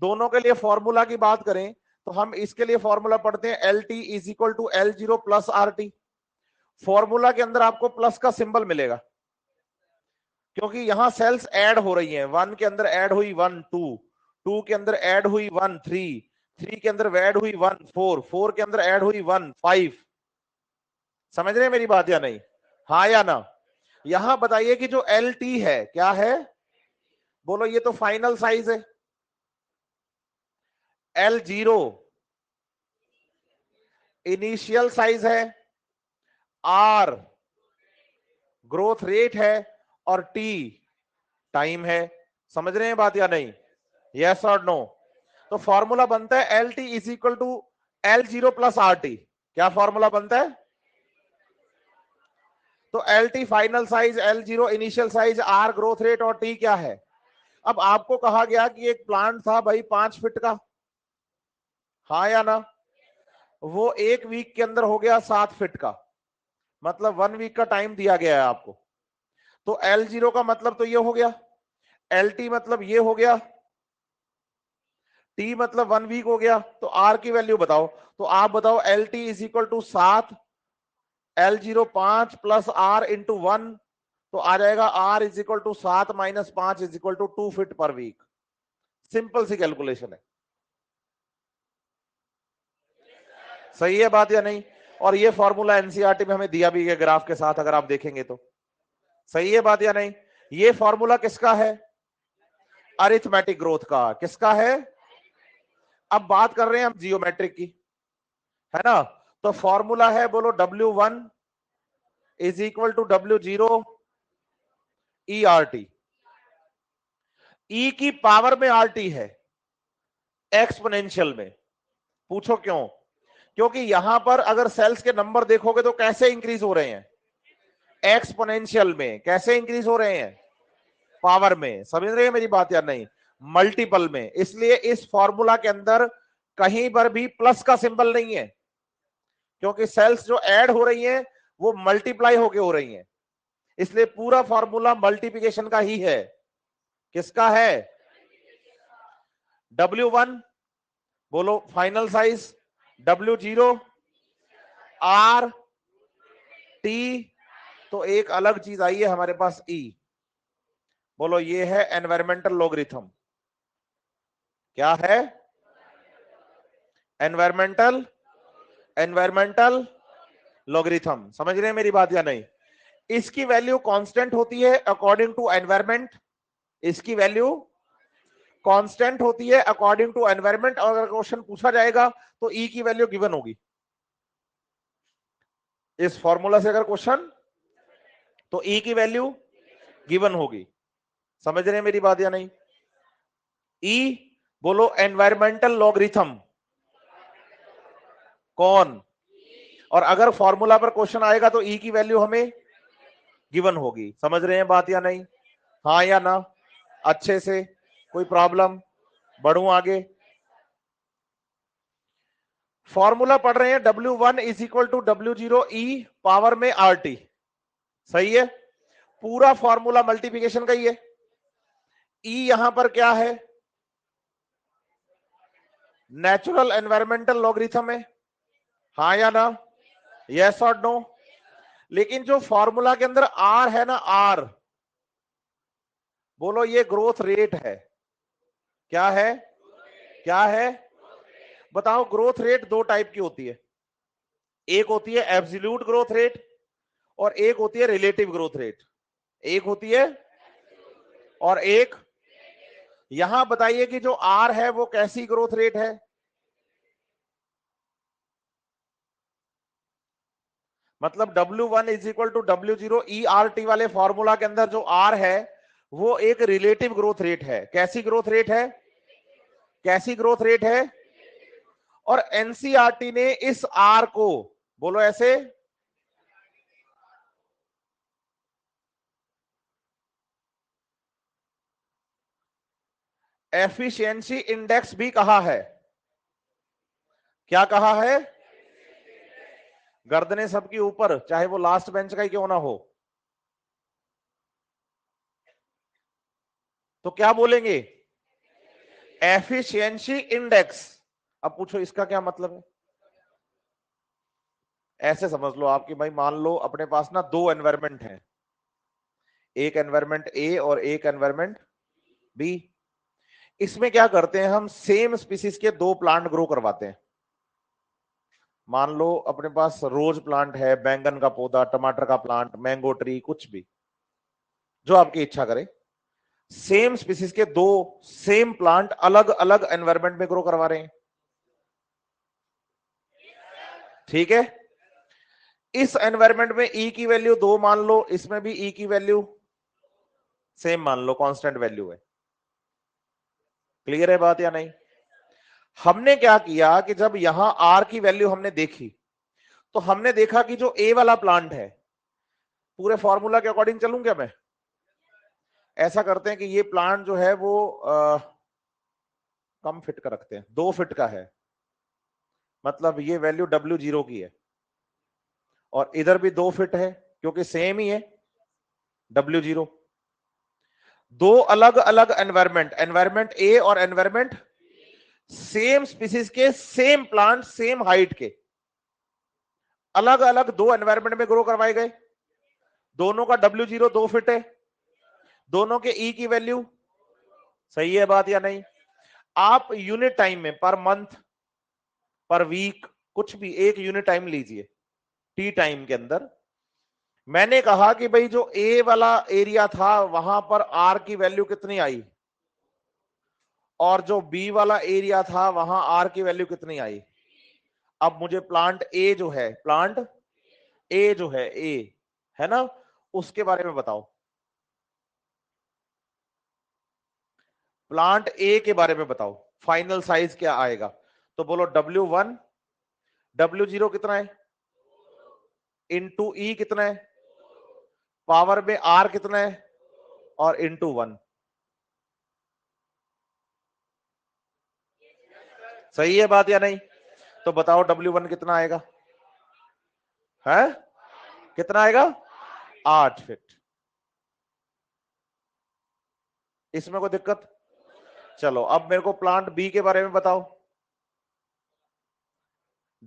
दोनों के लिए फॉर्मूला की बात करें, तो हम इसके लिए फॉर्मूला पढ़ते हैं, L T is equal to L0 plus RT। Formula के अंदर आपको प्लस का सिंबल मिलेगा, क्योंकि यहां सेल्स ऐड हो रही हैं। 1 के अंदर ऐड हुई 1 2, 2 के अंदर ऐड हुई 1 3, 3 के अंदर ऐड हुई 1 4, 4 के अंदर ऐड हुई 1 5। समझ रहे हैं मेरी बात या नहीं? हाँ या ना? यहां बताइए कि जो एल टी है क्या है? बोलो, ये तो फाइनल साइज है। L0 इनिशियल साइज है। आर ग्रोथ रेट है और टी टाइम है। समझ रहे हैं बात या नहीं? यस और नो? तो फॉर्मूला बनता है L T is equal to L zero plus R T. क्या फॉर्मूला बनता है? तो L T final size, L zero initial size, R growth rate और टी क्या है? अब आपको कहा गया कि एक प्लांट था भाई 5 फीट का, हाँ या ना? वो 1 वीक के अंदर हो गया 7 फीट का, मतलब 1 वीक का टाइम दिया गया है आपको। तो एल जीरो का मतलब तो ये हो गया, एल टी मतलब ये हो गया, टी मतलब 1 वीक हो गया। तो आर की वैल्यू बताओ। तो आप बताओ L T is equal to 7, L zero 5 plus R into 1, तो आ जाएगा R is equal to 7 minus 5 is equal to 2 feet per week. Simple सी कैलकुलेशन है। सही है बात या नहीं? और ये फॉर्मूला एनसीईआरटी में हमें दिया भी है ग्राफ के साथ, अगर आप देखेंगे तो। सही है बात या नहीं? ये फॉर्मूला किसका है? अरिथमेटिक ग्रोथ का। किसका है? अब बात कर रहे हैं हम जियोमेट्रिक की, है ना? तो फॉर्मूला है, बोलो W1 is equal to W0 E R T. E की पावर में आर टी है, एक्सपोनेंशियल में। पूछो क्यों? क्योंकि यहां पर अगर सेल्स के नंबर देखोगे तो कैसे इंक्रीज हो रहे हैं? एक्सपोनेंशियल में। कैसे इंक्रीज हो रहे हैं? पावर में। समझ रहे हैं मेरी बात या नहीं? मल्टीपल में। इसलिए इस फॉर्मूला के अंदर कहीं पर भी प्लस का सिंबल नहीं है, क्योंकि सेल्स जो ऐड हो रही हैं वो मल्टीप्लाई होके हो रही हैं। इसलिए पूरा फॉर्मूला मल्टीप्लिकेशन का ही है। किसका है? W1 बोलो final size, W0 R T, तो एक अलग चीज आई है हमारे पास ई। बोलो ये है एनवायरमेंटल लॉगरिथम। क्या है? Environmental environmental logarithm. समझ रहे हैं मेरी बात या नहीं? इसकी वैल्यू कांस्टेंट होती है अकॉर्डिंग टू एनवायरमेंट। इसकी वैल्यू कांस्टेंट होती है अकॉर्डिंग टू एनवायरमेंट। और अगर क्वेश्चन पूछा जाएगा तो ई की वैल्यू गिवन होगी इस फॉर्मूला से। अगर क्वेश्चन, तो ई की वैल्यू गिवन होगी। समझ रहे हैं मेरी बात या नहीं? ई बोलो एनवायरमेंटल लॉगरिथम कौन? और अगर फॉर्मूला पर क्वेश्चन आएगा तो ई की वैल्यू हमें गिवन होगी। समझ रहे हैं बात या नहीं? हाँ या ना? अच्छे से? कोई प्रॉब्लम? बढ़ूं आगे? फॉर्मूला पढ़ रहे हैं, W1 is equal to W0 E power में आर टी। सही है? पूरा फॉर्मूला मल्टीप्लिकेशन का ही है। ई यहां पर क्या है? नेचुरल एनवायरमेंटल लॉगरिथम है। हाँ या ना? यस और नो? लेकिन जो फॉर्मूला के अंदर आर है ना, आर, बोलो ये ग्रोथ रेट है। क्या है? क्या है? बताओ। ग्रोथ रेट दो टाइप की होती है, एक होती है एब्सोल्यूट ग्रोथ रेट और एक होती है रिलेटिव ग्रोथ रेट। एक होती है और एक, यहां बताइए कि जो आर है वो कैसी ग्रोथ रेट है? मतलब W1 is equal to W0 E R T वाले फॉर्मूला के अंदर जो आर है वो एक रिलेटिव ग्रोथ रेट है। कैसी ग्रोथ रेट है? कैसी ग्रोथ रेट है? और एनसीईआरटी ने इस आर को, बोलो ऐसे, एफिशिएंसी इंडेक्स भी कहा है। क्या कहा है? गर्दने सबकी ऊपर, चाहे वो लास्ट बेंच का ही क्यों ना हो। तो क्या बोलेंगे? Efficiency index. अब पूछो इसका क्या मतलब है? ऐसे समझ लो आपकी भाई, मान लो अपने पास ना दो एनवायरमेंट हैं, एक एनवायरमेंट ए और एक एनवायरमेंट बी। इसमें क्या करते हैं हम, सेम स्पीसीज के दो प्लांट ग्रो करवाते हैं। मान लो अपने पास रोज प्लांट है, बैंगन का पौधा, टमाटर का प्लांट, मैंगो ट्री, कुछ भी जो आपकी इच्छा करे। सेम स्पीसीज के दो सेम प्लांट अलग अलग एनवायरमेंट में ग्रो करवा रहे हैं। ठीक है? इस एनवायरमेंट में ई की वैल्यू 2 मान लो, इसमें भी ई की वैल्यू सेम मान लो, कांस्टेंट वैल्यू है। क्लियर है बात या नहीं? हमने क्या किया कि जब यहां आर की वैल्यू हमने देखी तो हमने देखा कि जो ए वाला प्लांट है, पूरे फॉर्मूला के अकॉर्डिंग चलूं क्या मैं? ऐसा करते हैं कि ये प्लांट जो है वो कम फिट का रखते हैं, 2 फिट का है, मतलब ये वैल्यू W0 की है, और इधर भी 2 फिट है क्योंकि सेम ही है W0। दो अलग अलग एनवायरमेंट, एनवायरमेंट ए और एनवायरमेंट सेम स्पीसीज के, सेम प्लांट, सेम हाइट के, अलग अलग 2 एनवायरमेंट में ग्रो करवाए गए। दोनों का W0 2 फिट है, दोनों के ई की वैल्यू, सही है बात या नहीं? आप यूनिट टाइम में, पर मंथ, पर वीक, कुछ भी एक यूनिट टाइम लीजिए, टी टाइम के अंदर मैंने कहा कि भाई जो ए वाला एरिया था वहां पर आर की वैल्यू कितनी आई, और जो बी वाला एरिया था वहां आर की वैल्यू कितनी आई। अब मुझे प्लांट ए जो है, प्लांट ए जो है ना, उसके बारे में बताओ। प्लांट ए के बारे में बताओ, फाइनल साइज क्या आएगा? तो बोलो W1, W0 कितना है, इंटू ई कितना है, पावर में आर कितना है, और इंटू 1। सही है बात या नहीं? तो बताओ W1 कितना आएगा? है कितना आएगा? 8 फिट। इसमें कोई दिक्कत? चलो अब मेरे को प्लांट बी के बारे में बताओ।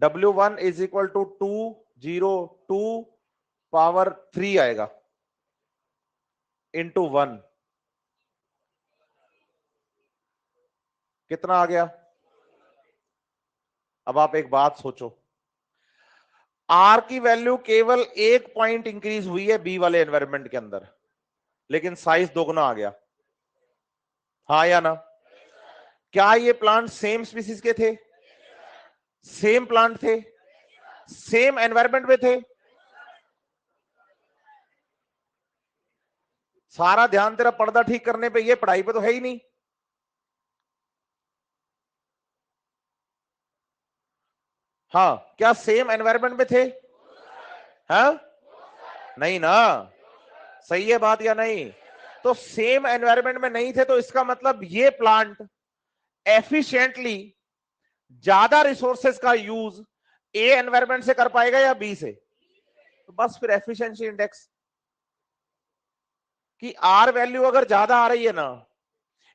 W1 is equal to 202 power 3 आएगा, इंटू 1 कितना आ गया? अब आप एक बात सोचो, आर की वैल्यू केवल 1 पॉइंट इंक्रीज हुई है बी वाले एनवायरनमेंट के अंदर, लेकिन साइज दोगुना आ गया, हाँ या ना? क्या ये प्लांट सेम स्पीसीज के थे? सेम प्लांट थे, सेम एनवायरनमेंट में थे। सारा ध्यान तेरा पर्दा ठीक करने पे, ये पढ़ाई पे तो है ही नहीं। हाँ, क्या सेम एनवायरनमेंट में थे? हाँ नहीं ना, सही है बात या नहीं? तो सेम एनवायरनमेंट में नहीं थे, तो इसका मतलब ये प्लांट एफिशिएंटली ज्यादा रिसोर्सेज का यूज ए एनवायरनमेंट से कर पाएगा या बी से? तो बस फिर एफिशिएंसी इंडेक्स की आर वैल्यू अगर ज्यादा आ रही है ना,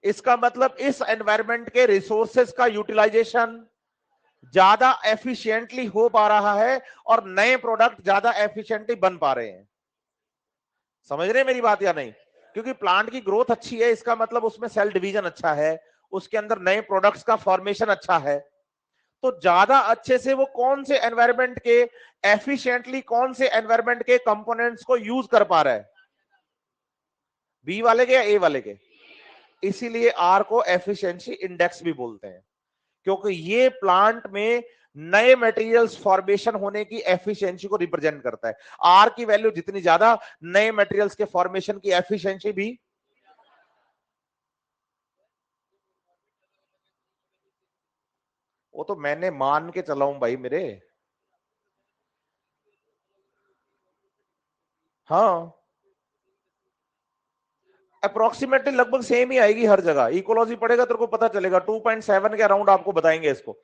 इसका मतलब इस एनवायरनमेंट के रिसोर्सेज का यूटिलाइजेशन ज्यादा एफिशिएंटली हो पा रहा है, और नए प्रोडक्ट ज्यादा एफिशिएंटली बन पा रहे हैं। समझ रहे हैं मेरी बात या नहीं? क्योंकि प्लांट की ग्रोथ अच्छी है, इसका मतलब उसमें सेल डिवीजन अच्छा है, उसके अंदर नए प्रोडक्ट्स का फॉर्मेशन अच्छा है। तो ज्यादा अच्छे से वो कौन से एनवायरनमेंट के, एफिशिएंटली कौन से एनवायरनमेंट के कंपोनेंट्स को यूज कर पा रहा है, बी वाले के या ए वाले के? इसीलिए आर को एफिशिएंसी इंडेक्स भी बोलते हैं, क्योंकि ये प्लांट में नए मटेरियल्स फॉर्मेशन होने की एफिशिएंसी को रिप्रेजेंट करता है। आर की वैल्यू जितनी ज्यादा, नए मटेरियल्स के फॉर्मेशन की एफिशिएंसी भी। वो तो मैंने मान के चला हूं भाई मेरे। हाँ, अप्रोक्सीमेटली लगभग सेम ही आएगी हर जगह। इकोलॉजी पढ़ेगा तेरे को पता चलेगा, 2.7 के अराउंड आपको बताएंगे इसको।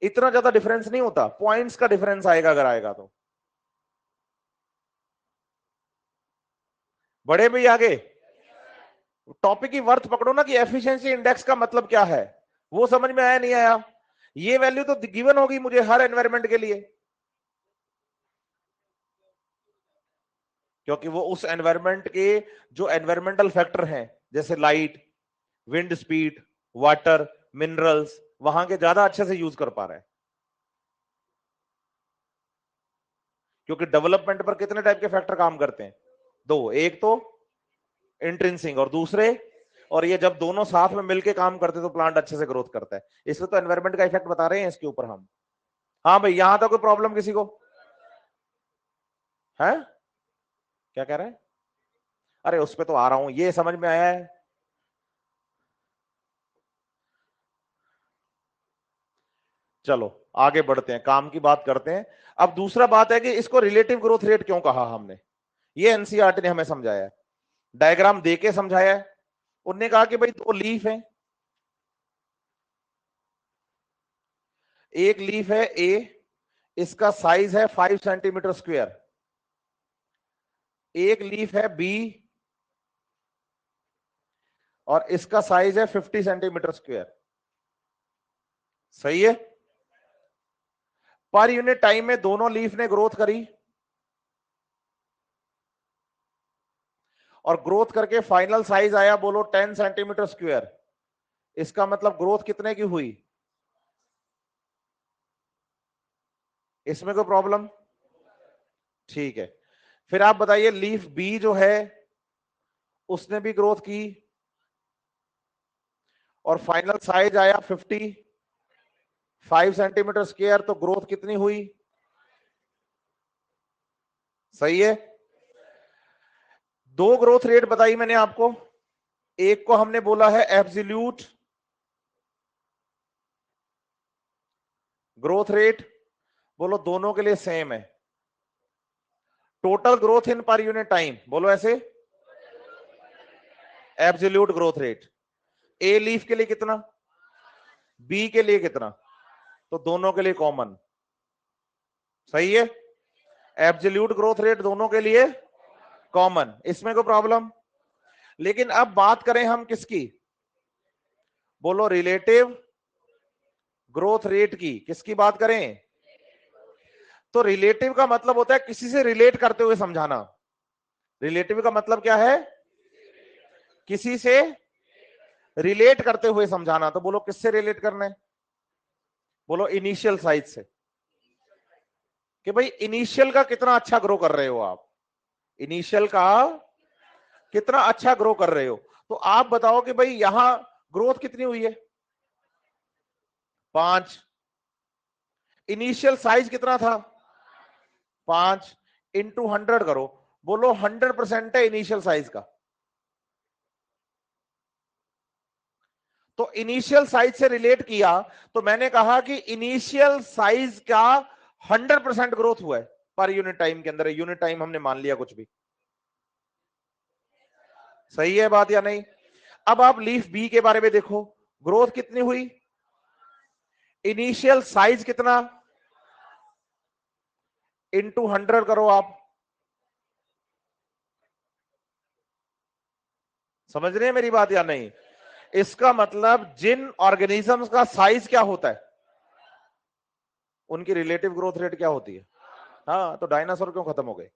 इतना ज्यादा डिफरेंस नहीं होता, पॉइंट्स का डिफरेंस आएगा अगर आएगा तो। बड़े भी आगे टॉपिक की वर्थ पकड़ो ना, कि एफिशिएंसी इंडेक्स का मतलब क्या है, वो समझ में आया नहीं आया? ये वैल्यू तो गिवन होगी मुझे हर एनवायरनमेंट के लिए, क्योंकि वो उस एनवायरनमेंट के जो एनवायरमेंटल फैक्टर हैं, जैसे light, wind speed, water, minerals, वहां के ज्यादा अच्छे से यूज कर पा रहे हैं। क्योंकि डेवलपमेंट पर कितने टाइप के फैक्टर काम करते हैं? 2, एक तो इंट्रिंसिक और दूसरे, और ये जब दोनों साथ में मिलके काम करते तो प्लांट अच्छे से ग्रोथ करता है। इसलिए तो एनवायरमेंट का इफेक्ट बता रहे हैं इसके ऊपर हम। हाँ भाई, यहां तक कोई प्रॉब्लम किसी को? है? क्या कह रहे हैं? अरे उस पे तो आ रहा हूं, ये समझ में आया है? चलो आगे बढ़ते हैं, काम की बात करते हैं। अब दूसरा बात है कि इसको रिलेटिव ग्रोथ रेट क्यों कहा हमने, ये एनसीईआरटी ने हमें समझाया है, डायग्राम देके समझाया है। उनने कहा कि भाई दो लीफ है, एक लीफ है ए, इसका साइज है 5 सेंटीमीटर स्क्वायर, एक लीफ है बी और इसका साइज है 50 सेंटीमीटर स्क्वायर। सही है? पर यूनिट टाइम में दोनों लीफ ने ग्रोथ करी और ग्रोथ करके फाइनल साइज आया, बोलो 10 सेंटीमीटर स्क्वायर। इसका मतलब ग्रोथ कितने की हुई? इसमें कोई प्रॉब्लम? ठीक है। फिर आप बताइए लीफ बी जो है उसने भी ग्रोथ की और फाइनल साइज आया 55 सेंटीमीटर स्क्वायर, तो ग्रोथ कितनी हुई? सही है? दो ग्रोथ रेट बताई मैंने आपको, एक को हमने बोला है एब्सोल्यूट ग्रोथ रेट, बोलो दोनों के लिए सेम है। Total growth in per unit time, बोलो ऐसे, absolute growth rate. A leaf के लिए कितना, बी के लिए कितना, तो दोनों के लिए कॉमन। सही है? एब्सोल्यूट ग्रोथ रेट दोनों के लिए कॉमन, इसमें कोई प्रॉब्लम? लेकिन अब बात करें हम किसकी, बोलो रिलेटिव ग्रोथ रेट की। किसकी बात करें? तो रिलेटिव का मतलब होता है किसी से रिलेट करते हुए समझाना। रिलेटिव का मतलब क्या है? किसी से रिलेट करते हुए समझाना। तो बोलो किससे रिलेट करना है? बोलो इनिशियल साइज से, कि भाई इनिशियल का कितना अच्छा ग्रो कर रहे हो आप, इनिशियल का कितना अच्छा ग्रो कर रहे हो। तो आप बताओ कि भाई यहां ग्रोथ कितनी हुई है? 5। इनिशियल साइज कितना था? 5 इंटू 100 करो, बोलो 100% है इनिशियल साइज का। तो इनिशियल साइज से रिलेट किया, तो मैंने कहा कि इनिशियल साइज का 100% ग्रोथ हुआ है पर यूनिट टाइम के अंदर। यूनिट टाइम हमने मान लिया कुछ भी। सही है बात या नहीं? अब आप लीफ बी के बारे में देखो, ग्रोथ कितनी हुई? इनिशियल साइज कितना इंटू 100 करो आप। समझ रहे हैं मेरी बात या नहीं? इसका मतलब जिन ऑर्गेनिजम्स का साइज क्या होता है उनकी रिलेटिव ग्रोथ रेट क्या होती है। हाँ, तो डायनासोर क्यों खत्म हो गए?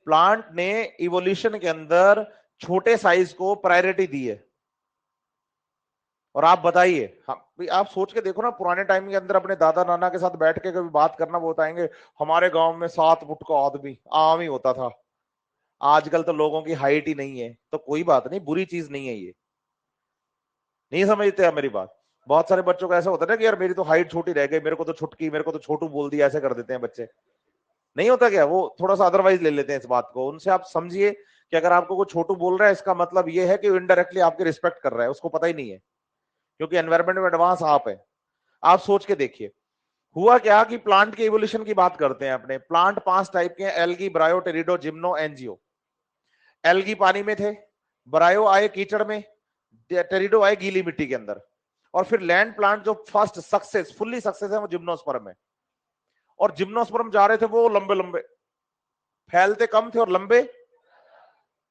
प्लांट ने इवोल्यूशन के अंदर छोटे साइज को प्रायोरिटी दी है। और आप बताइए, आप सोच के देखो ना, पुराने टाइम के अंदर अपने दादा नाना के साथ बैठ के कभी बात करना, वो बताएंगे हमारे गांव में 7 फुट का आदमी आम ही होता था। आजकल तो लोगों की हाइट ही नहीं है। तो कोई बात नहीं, बुरी चीज नहीं है ये। नहीं समझते आप मेरी बात? बहुत सारे बच्चों का ऐसा होता है ना कि यार मेरी तो हाइट छोटी रह गई, मेरे को तो छुटकी, मेरे को तो छोटू बोल दिया, ऐसे कर देते हैं बच्चे। नहीं होता क्या? वो थोड़ा सा अदरवाइज ले लेते हैं इस बात को। उनसे आप समझिए कि अगर आपको कोई छोटू बोल रहा है, इसका मतलब ये है कि इनडायरेक्टली आपकी रिस्पेक्ट कर रहा है, उसको पता ही नहीं है, क्योंकि एनवायरमेंट में एडवांस आप है। आप सोच के देखिए, हुआ क्या कि प्लांट के इवोल्यूशन की बात करते हैं अपने। प्लांट 5 टाइप के हैं, एल्गी, ब्रायो, टेरिडो, जिम्नो, एंजियो। एल्गी पानी में थे, ब्रायो आए कीचड़ में, टेरिडो आए गीली मिट्टी के अंदर, और फिर लैंड प्लांट जो फर्स्ट सक्सेस, फुल्ली सक्सेस है, वो जिम्नोस्पर्म है। और जिम्नोस्पर्म जा रहे थे वो लंबे लंबे, फैलते कम थे और लंबे।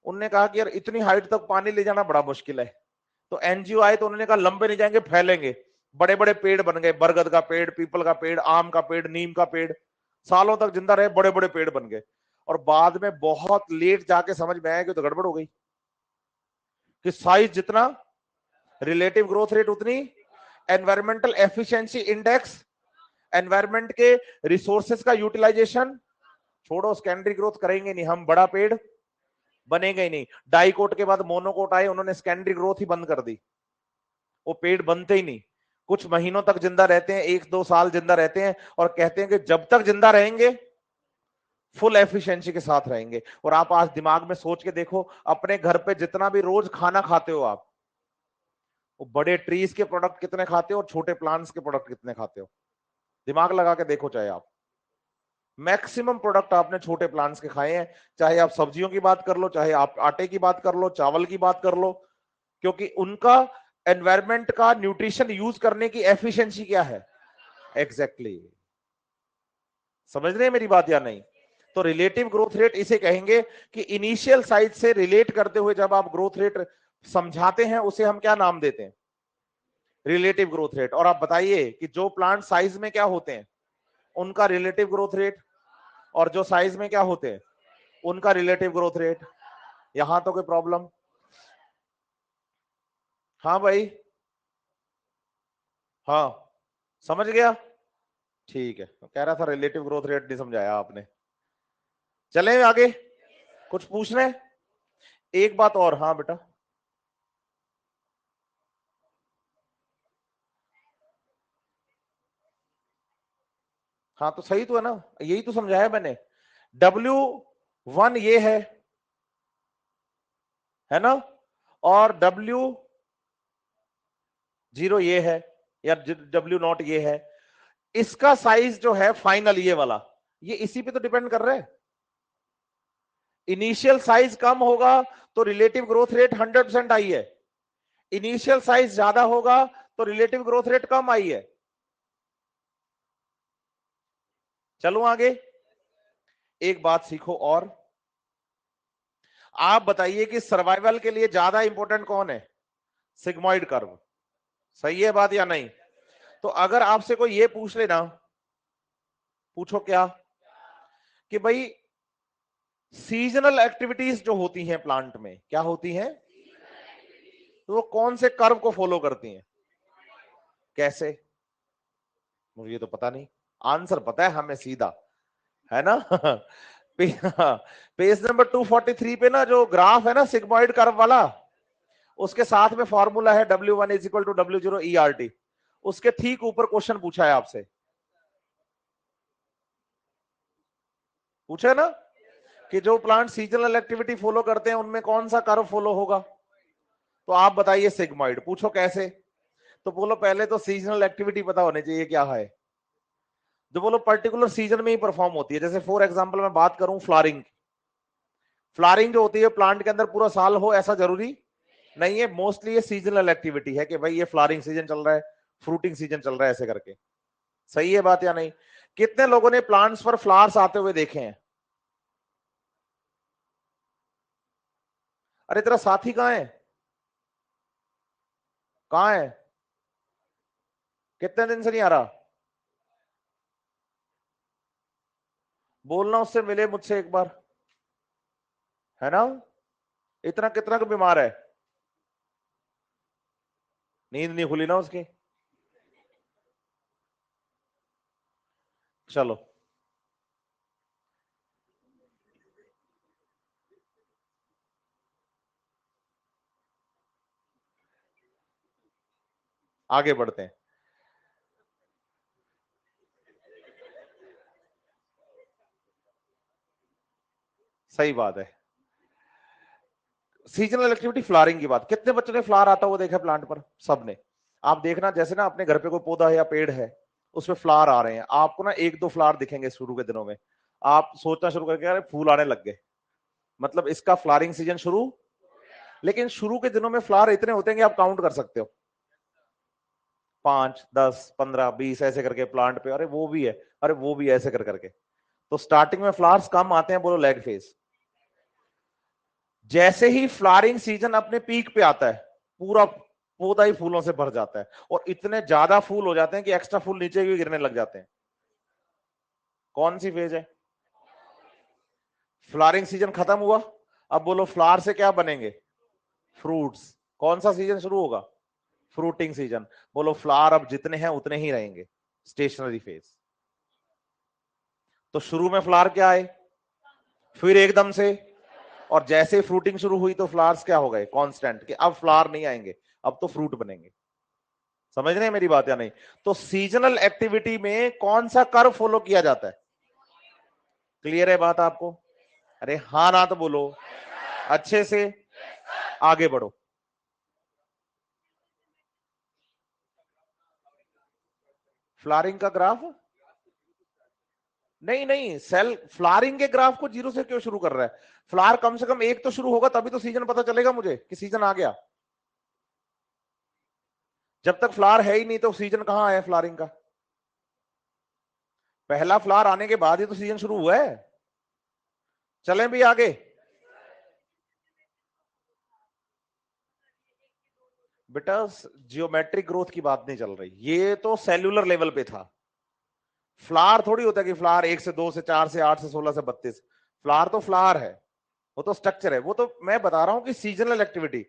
उनने कहा कि यार इतनी हाइट तक पानी ले जाना बड़ा मुश्किल है। तो एनजीओ आए तो उन्होंने कहा लंबे नहीं जाएंगे, फैलेंगे। बड़े बड़े पेड़ बन गए, बरगद का पेड़, पीपल का पेड़, आम का पेड़, नीम का पेड़, सालों तक जिंदा रहे, बड़े बड़े पेड़ बन गए। और बाद में बहुत लेट जाके समझ में आया कि तो गड़बड़ हो गई, कि साइज जितना रिलेटिव ग्रोथ रेट उतनी एनवायरमेंटल एफिशिएंसी इंडेक्स, एनवायरमेंट के रिसोर्सेस का यूटिलाइजेशन। छोड़ो, सेकेंडरी ग्रोथ करेंगे नहीं हम, बड़ा पेड़ बनेगा ही नहीं। डाइकोट के बाद मोनोकोट आए, उन्होंने सेकेंडरी ग्रोथ ही बंद कर दी, वो पेड़ बनते ही नहीं। कुछ महीनों तक जिंदा रहते हैं, 1-2 साल जिंदा रहते हैं और कहते हैं कि जब तक जिंदा रहेंगे फुल एफिशिएंसी के साथ रहेंगे। और आप आज दिमाग में सोच के देखो, अपने घर पे जितना भी रोज खाना खाते हो आप, वो बड़े ट्रीज के प्रोडक्ट कितने खाते हो और छोटे प्लांट्स के प्रोडक्ट कितने खाते हो? दिमाग लगा के देखो। चाहे आप मैक्सिमम प्रोडक्ट आपने छोटे प्लांट्स के खाए हैं, चाहे आप सब्जियों की बात कर लो, चाहे आप आटे की बात कर लो, चावल की बात कर लो, क्योंकि उनका एनवायरमेंट का न्यूट्रिशन यूज करने की एफिशिएंसी क्या है? एग्जैक्टली समझ रहे हैं मेरी बात या नहीं? तो रिलेटिव ग्रोथ रेट इसे कहेंगे कि इनिशियल साइज से रिलेट करते हुए जब आप ग्रोथ रेट समझाते हैं, उसे हम क्या नाम देते हैं? Relative growth rate. और आप बताइए कि जो प्लांट साइज में क्या होते हैं उनका रिलेटिव ग्रोथ रेट, और जो साइज में क्या होते हैं उनका रिलेटिव ग्रोथ रेट। यहां तो कोई प्रॉब्लम? हाँ भाई, हाँ समझ गया, ठीक है। कह रहा था रिलेटिव ग्रोथ रेट नहीं समझाया आपने। चलें आगे, कुछ पूछ रहे हैं? एक बात और, हाँ बेटा। हाँ तो सही तो है ना, यही तो समझाया मैंने। W1 ये है ना, और W0 ये है, या W0 ये है। इसका साइज जो है फाइनल ये वाला, ये इसी पे तो डिपेंड कर रहा है। इनिशियल साइज कम होगा तो रिलेटिव ग्रोथ रेट 100% आई है, इनिशियल साइज ज्यादा होगा तो रिलेटिव ग्रोथ रेट कम आई है। चलो आगे, एक बात सीखो और। आप बताइए कि सर्वाइवल के लिए ज्यादा इंपॉर्टेंट कौन है? Sigmoid curve. सही है बात या नहीं? तो अगर आपसे कोई ये पूछ लेना, पूछो क्या, कि भाई सीजनल एक्टिविटीज जो होती हैं प्लांट में, क्या होती हैं? तो वो कौन से कर्व को फॉलो करती हैं? कैसे? मुझे तो पता नहीं, आंसर पता है हमें सीधा, है ना? पेज नंबर 243 पे ना जो ग्राफ है ना सिग्मोइड कर्व वाला, उसके साथ में फॉर्मूला है W1 is equal to W0 ERT। उसके ठीक ऊपर क्वेश्चन पूछा है आपसे, पूछा ना कि जो प्लांट सीजनल एक्टिविटी फॉलो करते हैं उनमें कौन सा कर्व फॉलो होगा? तो आप बताइए सिग्मोइड। पूछो कैसे? तो बोलो पहले तो सीजनल एक्टिविटी पता होनी चाहिए क्या है, जो बोलो पर्टिकुलर सीजन में ही परफॉर्म होती है। जैसे फॉर एग्जांपल मैं बात करूं फ्लावरिंग, फ्लावरिंग जो होती है प्लांट के अंदर पूरा साल हो ऐसा जरूरी नहीं है, मोस्टली ये सीजनल एक्टिविटी है कि भाई ये फ्लावरिंग सीजन चल रहा है, फ्रूटिंग सीजन चल रहा है, ऐसे करके। सही है बात या नहीं? कितने लोगों ने प्लांट्स पर फ्लावर्स आते हुए देखे हैं? अरे तेरा साथी कहाँ है, कहाँ है? कितने दिन से नहीं आ रहा? बोलना उससे मिले मुझसे एक बार, है ना? इतना कितना का बीमार है? नींद नहीं खुली ना उसकी? चलो आगे बढ़ते हैं। सही बात है, सीजनल एक्टिविटी फ्लावरिंग की बात, कितने बच्चों ने फ्लावर आता हुआ देखा प्लांट पर? सबने। आप देखना जैसे ना अपने घर पे कोई पौधा है या पेड़ है, उसमें फ्लावर आ रहे हैं, आपको ना 1-2 फ्लावर दिखेंगे शुरू के दिनों में, आप सोचना शुरू करके अरे फूल आने लग गए, मतलब इसका फ्लावरिंग सीजन शुरू। लेकिन शुरू के दिनों में फ्लावर इतने होते हैं कि आप काउंट कर सकते हो, 5, 10, 15, 20 ऐसे करके प्लांट पे, अरे वो भी है, अरे वो भी है, ऐसे कर करके। तो स्टार्टिंग में फ्लावर्स कम आते हैं, बोलो लैग फेज। जैसे ही फ्लावरिंग सीजन अपने पीक पे आता है, पूरा पौधा ही फूलों से भर जाता है, और इतने ज्यादा फूल हो जाते हैं कि एक्स्ट्रा फूल नीचे भी गिरने लग जाते हैं। कौन सी फेज है? फ्लावरिंग सीजन खत्म हुआ, अब बोलो फ्लावर से क्या बनेंगे? फ्रूट्स। कौन सा सीजन शुरू होगा? Fruiting season. बोलो फ्लावर अब जितने हैं उतने ही रहेंगे, स्टेशनरी फेज। तो शुरू में फ्लावर क्या आए, फिर एकदम से, और जैसे फ्रूटिंग शुरू हुई तो फ्लावर्स क्या हो गए? कांस्टेंट, कि अब फ्लावर नहीं आएंगे, अब तो फ्रूट बनेंगे। समझ रहे हैं मेरी बात या नहीं? तो सीजनल एक्टिविटी में कौन सा कर्व फॉलो किया जाता है? क्लियर है बात आपको? अरे हाँ ना तो बोलो अच्छे से, आगे बढ़ो। फ्लावरिंग का ग्राफ? नहीं नहीं, सेल फ्लावरिंग के ग्राफ को जीरो से क्यों शुरू कर रहा है? फ्लावर कम से कम एक तो शुरू होगा तभी तो सीजन पता चलेगा मुझे कि सीजन आ गया। जब तक फ्लावर है ही नहीं तो सीजन कहां आया फ्लावरिंग का? पहला फ्लावर आने के बाद ही तो सीजन शुरू हुआ है। चलें भी आगे। बेटा जियोमेट्रिक ग्रोथ की बात नहीं चल रही, ये तो सेल्यूलर लेवल पे था। फ्लावर थोड़ी होता है कि फ्लावर 1 से 2 से 4 से 8 से 16 से 32। फ्लावर तो फ्लावर है, वो तो स्ट्रक्चर है। वो तो मैं बता रहा हूं कि सीजनल एक्टिविटी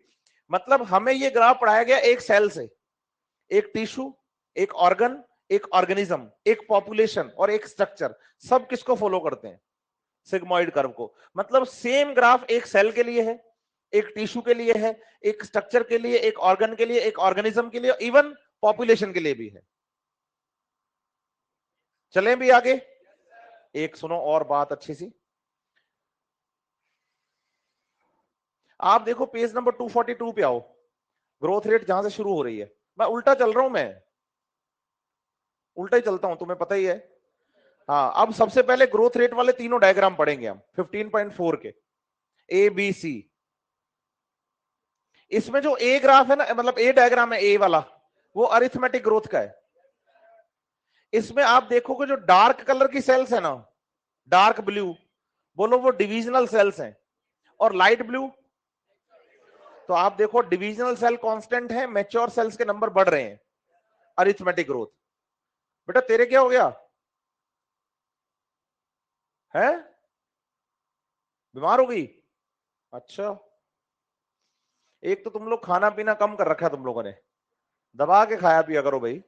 मतलब हमें ये ग्राफ पढ़ाया गया एक सेल से, एक टिश्यू, एक ऑर्गन, एक ऑर्गेनिज्म, एक पॉपुलेशन और एक स्ट्रक्चर, सब किसको फॉलो करते हैं? सिग्मोइड कर्व को। मतलब सेम ग्राफ एक सेल के लिए है, एक टिश्यू के लिए है, एक स्ट्रक्चर के लिए, एक ऑर्गन के लिए, एक ऑर्गेनिज्म के लिए, इवन पॉपुलेशन के लिए भी है। चलें भी आगे। एक सुनो और बात अच्छी सी, आप देखो पेज नंबर 242 पे आओ, ग्रोथ रेट जहां से शुरू हो रही है। मैं उल्टा चल रहा हूं, मैं उल्टा ही चलता हूं, तुम्हें पता ही है। हाँ, अब सबसे पहले ग्रोथ रेट वाले तीनों डायग्राम पढ़ेंगे हम 15.4 के, ए बी सी। इसमें जो ए ग्राफ है ना, मतलब ए डायग्राम है ए वाला, वो अरिथमेटिक ग्रोथ का है। इसमें आप देखोगे जो डार्क कलर की सेल्स है ना, डार्क ब्लू, बोलो वो डिविजनल सेल्स हैं, और लाइट ब्लू, तो आप देखो डिविजनल सेल कांस्टेंट है, मैच्योर सेल्स के नंबर बढ़ रहे हैं, अरिथमेटिक ग्रोथ। बेटा तेरे क्या हो गया है? बीमार हो गई? अच्छा, एक तो तुम लोग खाना पीना कम कर रखा है तुम लोगों ने, दबा के खाया पिया करो भाई।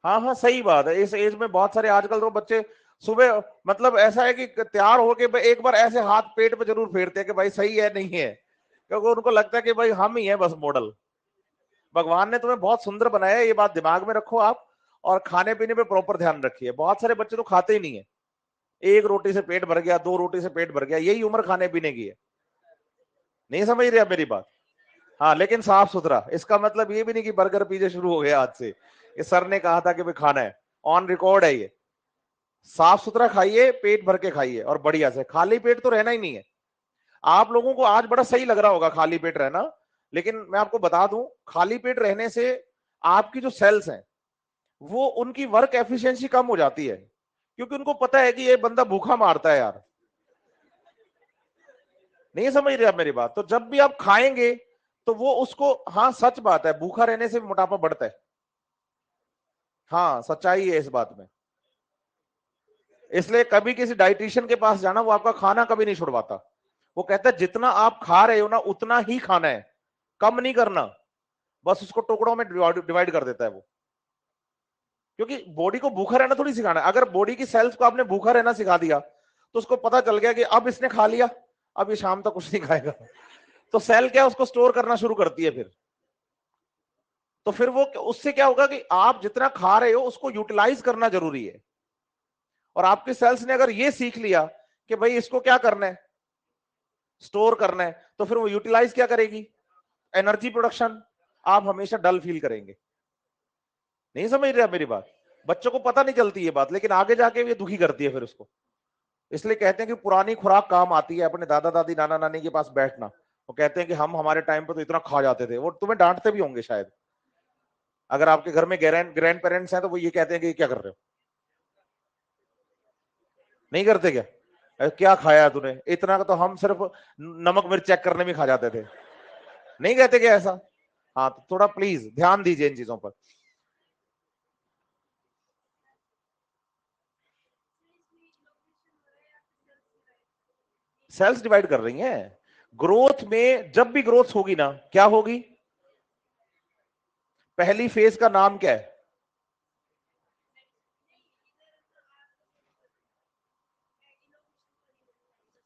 हाँ हाँ सही बात है, इस एज में बहुत सारे आजकल तो बच्चे सुबह मतलब ऐसा है कि तैयार होके एक बार ऐसे हाथ पेट पे जरूर फेरते हैं कि भाई सही है नहीं है, क्योंकि उनको लगता है कि भाई हम ही हैं बस मॉडल। भगवान ने तुम्हें बहुत सुंदर बनाया है, ये बात दिमाग में रखो आप, और खाने पीने पे प्रॉपर ध्यान रखिए। बहुत सारे बच्चे तो खाते ही नहीं है, एक रोटी से पेट भर गया, दो रोटी से पेट भर गया, यही उम्र खाने पीने की है। नहीं समझ रहे आप मेरी बात? हाँ लेकिन साफ सुथरा, इसका मतलब ये भी नहीं कि बर्गर पिज्जा शुरू हो गया आज से, ये सर ने कहा था कि भाई खाना है, ऑन रिकॉर्ड है ये। साफ सुथरा खाइए, पेट भर के खाइए, और बढ़िया से। खाली पेट तो रहना ही नहीं है। आप लोगों को आज बड़ा सही लग रहा होगा खाली पेट रहना, लेकिन मैं आपको बता दूं, खाली पेट रहने से आपकी जो सेल्स हैं वो उनकी वर्क एफिशिएंसी कम हो जाती है, क्योंकि उनको पता है कि ये बंदा भूखा मारता है यार। नहीं समझ रहे आप मेरी बात? तो जब भी आप खाएंगे तो वो उसको, हाँ सच बात है, भूखा रहने से मोटापा बढ़ता है। हाँ सच्चाई है इस बात में। इसलिए कभी किसी डाइटिशियन के पास जाना, वो आपका खाना कभी नहीं छुड़वाता। वो कहता है जितना आप खा रहे हो ना उतना ही खाना है, कम नहीं करना। बस उसको टुकड़ों में डिवाइड कर देता है वो, क्योंकि बॉडी को भूखा रहना थोड़ी सिखाना है। अगर बॉडी की सेल्स को आपने भूखा रहना सिखा दिया तो उसको पता चल गया कि अब इसने खा लिया, अब ये शाम तक कुछ नहीं खाएगा, तो सेल क्या उसको स्टोर करना शुरू करती है फिर। तो फिर वो उससे क्या होगा कि आप जितना खा रहे हो उसको यूटिलाइज करना जरूरी है। और आपके सेल्स ने अगर ये सीख लिया कि भाई इसको क्या करना है, स्टोर करना है, तो फिर वो यूटिलाइज क्या करेगी, एनर्जी प्रोडक्शन। आप हमेशा डल फील करेंगे। नहीं समझ रहे आप मेरी बात? बच्चों को पता नहीं चलती ये बात, लेकिन आगे जाके ये दुखी करती है फिर उसको। इसलिए कहते हैं कि पुरानी खुराक काम आती है, अपने दादा दादी नाना नानी के पास बैठना। वो कहते हैं कि हम हमारे टाइम पे तो इतना खा जाते थे, वो तुम्हें डांटते भी होंगे शायद। अगर आपके घर में ग्रैंड पेरेंट्स हैं तो वो ये कहते हैं कि क्या कर रहे हो, नहीं करते क्या? क्या खाया तूने इतना का, तो हम सिर्फ नमक मिर्च चेक करने में खा जाते थे। नहीं कहते क्या ऐसा? हाँ तो थोड़ा प्लीज ध्यान दीजिए इन चीजों पर। सेल्स डिवाइड कर रही हैं। ग्रोथ में जब भी ग्रोथ होगी ना, क्या होगी? पहली फेज का नाम क्या है?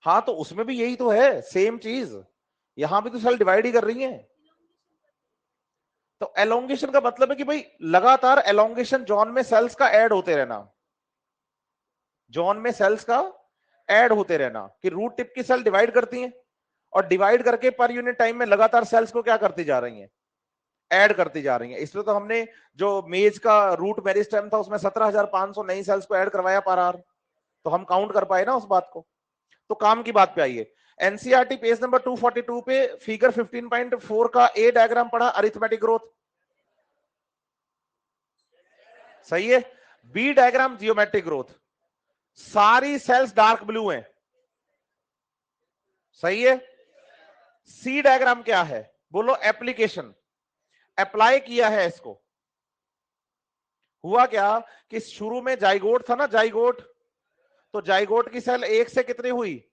हाँ तो उसमें भी यही तो है, सेम चीज। यहां भी तो सेल डिवाइड ही कर रही है। तो एलोंगेशन का मतलब है कि भाई लगातार एलोंगेशन जोन में सेल्स का ऐड होते रहना, जोन में सेल्स का ऐड होते रहना, कि रूट टिप की सेल डिवाइड करती हैं और डिवाइड करके पर यूनिट टाइम में लगातार सेल्स को क्या करती जा रही हैं, ऐड करती जा रही हैं। इसलिए तो हमने जो मेज का रूट मेरिस्टेम था उसमें 17,500 नई सेल्स को ऐड करवाया पर आवर, तो हम काउंट कर पाए ना उस बात को। तो काम की बात पे आइए, एनसीईआरटी पेज नंबर 242 पे फिगर 15.4 का ए डायग्राम पढ़ा, अरिथमेटिक ग्रोथ, सही है। बी डायग्राम जियोमेट्रिक ग्रोथ, सारी सेल्स डार्क ब्लू हैं, सही है। सी डायग्राम क्या है, बोलो एप्लीकेशन, अप्लाई किया है इसको। हुआ क्या कि शुरू में जाइगोट था ना, जाइगोट, तो जाइगोट की सेल 1 से कितनी हुई,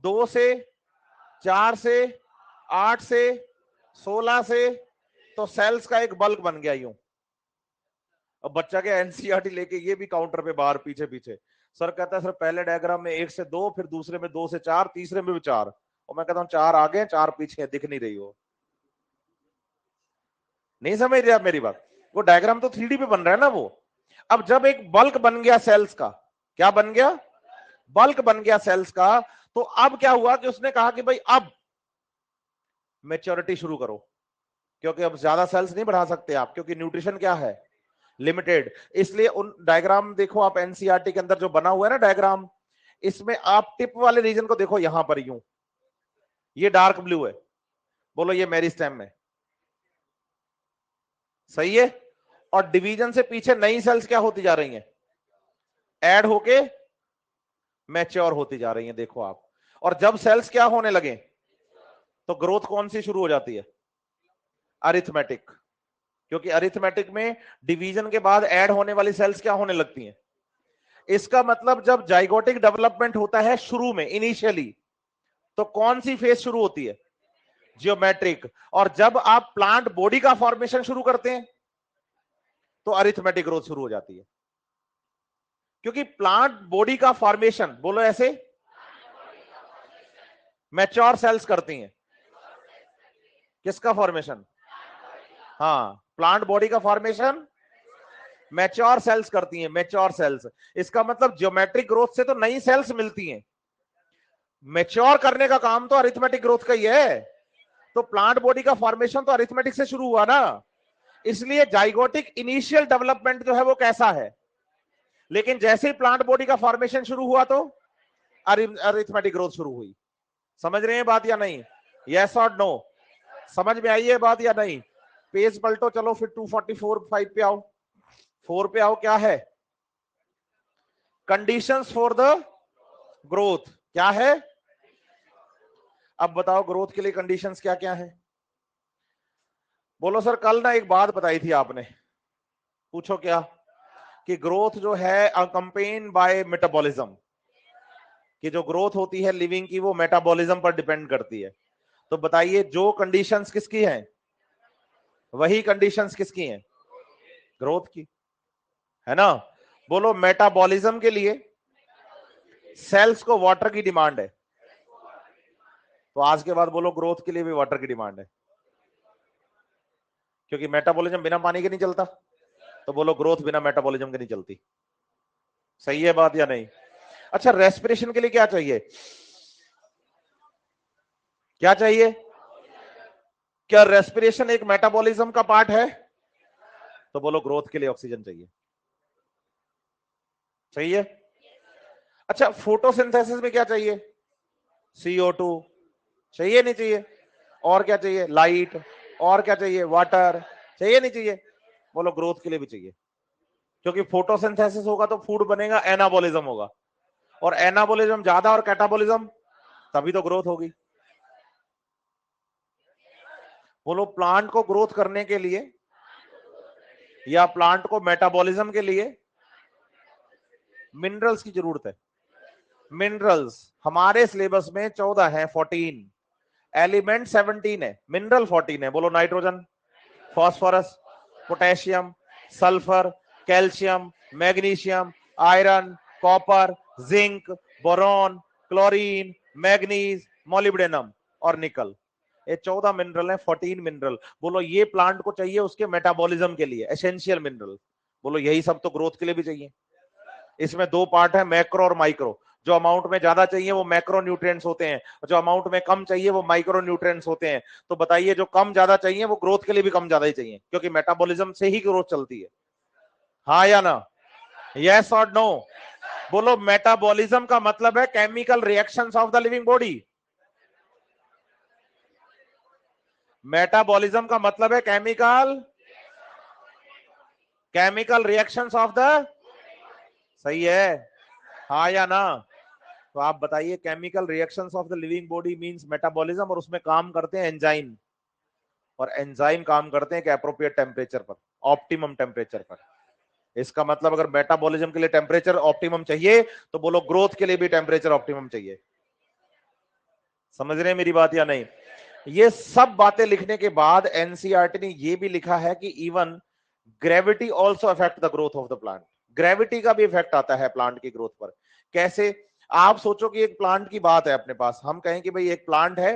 2 से, 4 से, 8 से, 16 से, तो सेल्स का एक बल्क बन गया यूं। अब बच्चा के एनसीईआरटी लेके ये भी काउंटर पे बाहर पीछे पीछे, सर कहता है सर पहले डायग्राम में 1 से 2, फिर दूसरे में 2 से 4, तीसरे में भी 4, और मैं कहता हूं 4 आगे 4 पीछे, दिख नहीं रही हो, नहीं समझ रहे आप मेरी बात। वो डायग्राम तो 3D पे बन रहा है ना वो। अब जब एक बल्क बन गया सेल्स का, क्या बन गया, बल्क बन गया सेल्स का, तो अब क्या हुआ कि उसने कहा कि भाई अब मैच्योरिटी शुरू करो, क्योंकि अब ज्यादा सेल्स नहीं बढ़ा सकते आप, क्योंकि न्यूट्रिशन क्या है, लिमिटेड। इसलिए उन डायग्राम देखो आप एनसीईआरटी के अंदर जो बना हुआ है ना डायग्राम, इसमें आप टिप वाले रीजन को देखो, यहां पर यूं, ये डार्क ब्लू है, बोलो ये मेरिस्टेम है, सही है। और डिवीजन से पीछे नई सेल्स क्या होती जा रही हैं, ऐड होके मैच्योर होती जा रही हैं, देखो आप। और जब सेल्स क्या होने लगे तो ग्रोथ कौन सी शुरू हो जाती है, अरिथमेटिक, क्योंकि अरिथमेटिक में डिवीजन के बाद ऐड होने वाली सेल्स क्या होने लगती हैं। इसका मतलब जब जाइगोटिक डेवलपमेंट होता है शुरू में, इनिशियली, तो कौन सी फेज शुरू होती है, जियोमेट्रिक। और जब आप प्लांट बॉडी का फॉर्मेशन शुरू करते हैं तो अरिथमेटिक ग्रोथ शुरू हो जाती है, क्योंकि प्लांट बॉडी का फॉर्मेशन, बोलो ऐसे, मैच्योर सेल्स करती हैं, किसका फॉर्मेशन, हाँ, प्लांट बॉडी का फॉर्मेशन मैच्योर सेल्स करती हैं, मैच्योर सेल्स। इसका मतलब ज्योमेट्रिक ग्रोथ से तो नई सेल्स मिलती हैं, मैच्योर करने का काम तो अरिथमेटिक ग्रोथ का ही है। तो प्लांट बॉडी का फॉर्मेशन तो अरिथमेटिक से शुरू हुआ ना, इसलिए जाइगोटिक इनिशियल डेवलपमेंट जो है वो कैसा है, लेकिन जैसे ही प्लांट बॉडी का फॉर्मेशन शुरू हुआ तो अरिथमेटिक ग्रोथ शुरू हुई। समझ रहे हैं बात या नहीं, यस और नो, समझ में आई है बात या नहीं। पेज पलटो, चलो फिर 244 पे आओ, 4 पे आओ, क्या है, कंडीशंस फॉर द ग्रोथ, क्या है, अब बताओ ग्रोथ के लिए कंडीशंस क्या क्या है। बोलो सर कल ना एक बात बताई थी आपने, पूछो क्या, कि ग्रोथ जो है अकम्पेन बाय मेटाबॉलिज्म, कि जो ग्रोथ होती है लिविंग की वो मेटाबॉलिज्म पर डिपेंड करती है। तो बताइए जो कंडीशंस किसकी हैं, वही कंडीशंस किसकी हैं, ग्रोथ की, है ना। बोलो मेटाबॉलिज्म के लिए सेल्स को वाटर की डिमांड है, तो आज के बाद बोलो ग्रोथ के लिए भी वाटर की डिमांड है, क्योंकि मेटाबॉलिज्म बिना पानी के नहीं चलता, तो बोलो ग्रोथ बिना मेटाबॉलिज्म के नहीं चलती। सही है बात या नहीं। अच्छा, रेस्पिरेशन के लिए क्या चाहिए, क्या चाहिए, क्या रेस्पिरेशन एक मेटाबॉलिज्म का पार्ट है, तो बोलो ग्रोथ के लिए ऑक्सीजन चाहिए, सही है। अच्छा, फोटोसिंथेसिस में क्या चाहिए, CO2 चाहिए नहीं चाहिए, और क्या चाहिए, लाइट, और क्या चाहिए, वाटर चाहिए नहीं चाहिए, बोलो ग्रोथ के लिए भी चाहिए, क्योंकि फोटोसिंथेसिस होगा तो फूड बनेगा, एनाबॉलिज्म होगा, और एनाबॉलिज्म ज्यादा और कैटाबॉलिज्म तभी तो ग्रोथ होगी। बोलो प्लांट को ग्रोथ करने के लिए या प्लांट को मेटाबॉलिज्म के लिए मिनरल्स की जरूरत है। मिनरल्स हमारे सिलेबस में 14 है, 14, एलिमेंट 17 है, मिनरल 14 है। बोलो nitrogen, phosphorus, potassium, sulphur, calcium, magnesium, iron, copper, zinc, boron, chlorine, manganese, molybdenum और निकल। ये 14 मिनरल है, 14 मिनरल। बोलो ये प्लांट को चाहिए उसके मेटाबॉलिज्म के लिए, एसेंशियल मिनरल। बोलो यही सब तो ग्रोथ के लिए भी चाहिए। इसमें दो पार्ट है, मैक्रो और माइक्रो। जो अमाउंट में ज्यादा चाहिए वो मैक्रो न्यूट्रिएंट्स होते हैं, जो अमाउंट में कम चाहिए वो माइक्रो न्यूट्रिएंट्स होते हैं। तो बताइए जो कम ज्यादा चाहिए वो ग्रोथ के लिए भी कम ज्यादा ही चाहिए, क्योंकि मेटाबॉलिज्म से ही ग्रोथ चलती है। हाँ या ना? यस और नो? बोलो मेटाबॉलिज्म का मतलब है chemical reactions of the living body. Metabolism का मतलब है केमिकल रिएक्शंस ऑफ द, सही है? हाँ या ना? तो आप बताइए chemical reactions of the living body means metabolism, और उसमें काम करते हैं एंजाइम, और एंजाइम काम करते हैं एक एप्रोप्रिएट टेम्परेचर पर, ऑप्टिमम टेम्परेचर पर। इसका मतलब अगर मेटाबॉलिज्म के लिए टेम्परेचर ऑप्टिमम चाहिए तो बोलो ग्रोथ के लिए भी टेम्परेचर ऑप्टिमम चाहिए। समझ रहे हैं मेरी बात या नहीं? ये सब बातें लिखने के बाद एनसीईआरटी ने ये भी लिखा है कि even gravity also affect the growth of the plant. Gravity का भी इफेक्ट आता है प्लांट की ग्रोथ पर। कैसे? आप सोचो कि एक प्लांट की बात है अपने पास, हम कहें कि भाई एक प्लांट है,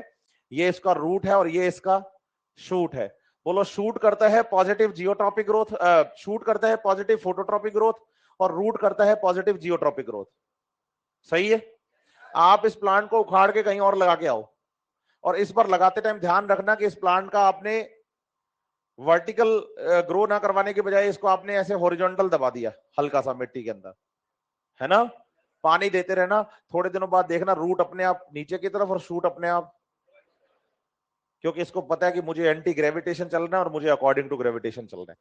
ये इसका रूट है और ये इसका शूट है। बोलो शूट करता है पॉजिटिव जियोट्रॉपिक ग्रोथ, शूट करता है पॉजिटिव फोटोट्रॉपिक ग्रोथ, और रूट करता है पॉजिटिव जियोट्रॉपिक ग्रोथ। सही है? आप इस प्लांट को उखाड़ के कहीं और लगा के आओ, और इस पर लगाते टाइम ध्यान रखना कि इस प्लांट का आपने वर्टिकल ग्रो ना करवाने के बजाय इसको आपने ऐसे हॉरिजॉन्टल दबा दिया हल्का सा मिट्टी के अंदर, है ना? पानी देते रहना, थोड़े दिनों बाद देखना रूट अपने आप नीचे की तरफ और शूट अपने आप, क्योंकि इसको पता है कि मुझे एंटी ग्रेविटेशन चलना है और मुझे अकॉर्डिंग टू ग्रेविटेशन चलना है।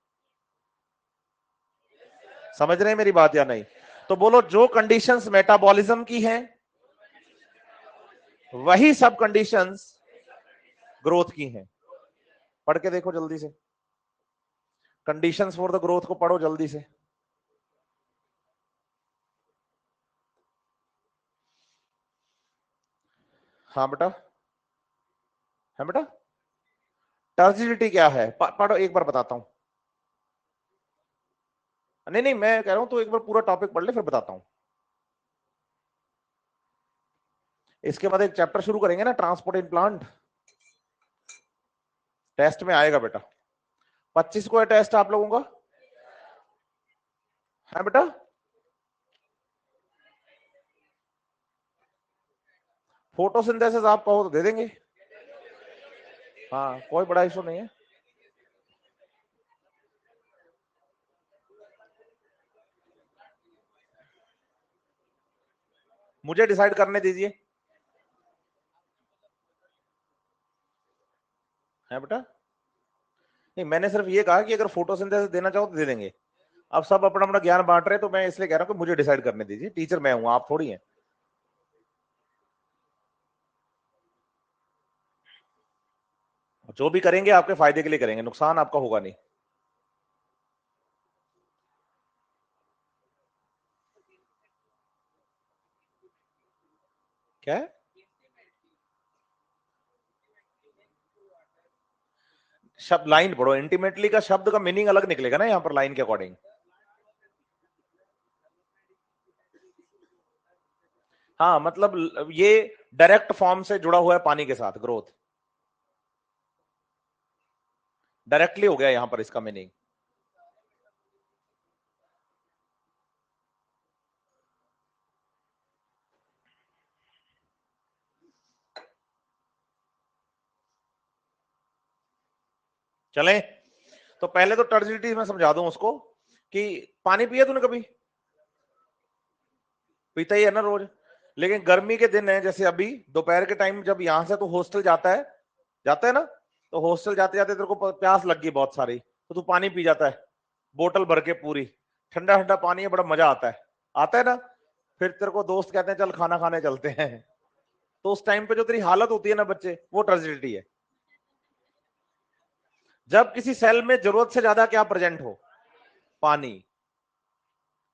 समझ रहे हैं मेरी बात या नहीं? तो बोलो जो कंडीशंस मेटाबॉलिज्म की हैं वही सब कंडीशंस ग्रोथ की हैं। पढ़ के देखो जल्दी से, कंडीशंस फॉर द ग्रोथ को पढ़ो जल्दी से। हाँ बेटा, है बेटा? टर्जिडिटी क्या है? पढ़ो एक बार बताता हूं। नहीं नहीं, मैं कह रहा हूं तो एक बार पूरा टॉपिक पढ़ ले फिर बताता हूं। इसके बाद एक चैप्टर शुरू करेंगे ना, ट्रांसपोर्ट इन प्लांट। टेस्ट में आएगा बेटा। 25 को है टेस्ट आप लोगों का, है बेटा? फोटोसिंथेसिस आप कहो तो दे देंगे। हाँ कोई बड़ा इशू नहीं है। मुझे डिसाइड करने दीजिए, है बेटा? नहीं, मैंने सिर्फ ये कहा कि अगर फोटोसिंथेसिस देना चाहो तो दे देंगे। अब सब अपना अपना ज्ञान बांट रहे हैं, तो मैं इसलिए कह रहा हूं कि मुझे डिसाइड करने दीजिए। टीचर मैं हूं, आप थोड़ी हैं। जो भी करेंगे आपके फायदे के लिए करेंगे, नुकसान आपका होगा नहीं। क्या है? शब्द लाइन पढ़ो, इंटीमेटली का शब्द का मीनिंग अलग निकलेगा ना यहाँ पर लाइन के अकॉर्डिंग। हाँ मतलब ये डायरेक्ट फॉर्म से जुड़ा हुआ है पानी के साथ, ग्रोथ डायरेक्टली हो गया यहां पर इसका मीनिंग। चलें, तो पहले तो टर्जिडिटी मैं समझा दूं उसको कि पानी पिया तूने कभी? पीता ही है ना रोज। लेकिन गर्मी के दिन है, जैसे अभी दोपहर के टाइम जब यहां से तो हॉस्टल जाता है ना, तो हॉस्टल जाते जाते तेरे को प्यास लग गई बहुत सारी, तो तू पानी पी जाता है बोतल भर के पूरी। ठंडा ठंडा पानी है, बड़ा मजा आता है ना? फिर तेरे को दोस्त कहते हैं चल खाना खाने चलते हैं, तो उस टाइम पे जो तेरी हालत होती है ना बच्चे, वो टर्जिडिटी है। जब किसी सेल में जरूरत से ज्यादा क्या प्रेजेंट हो, पानी,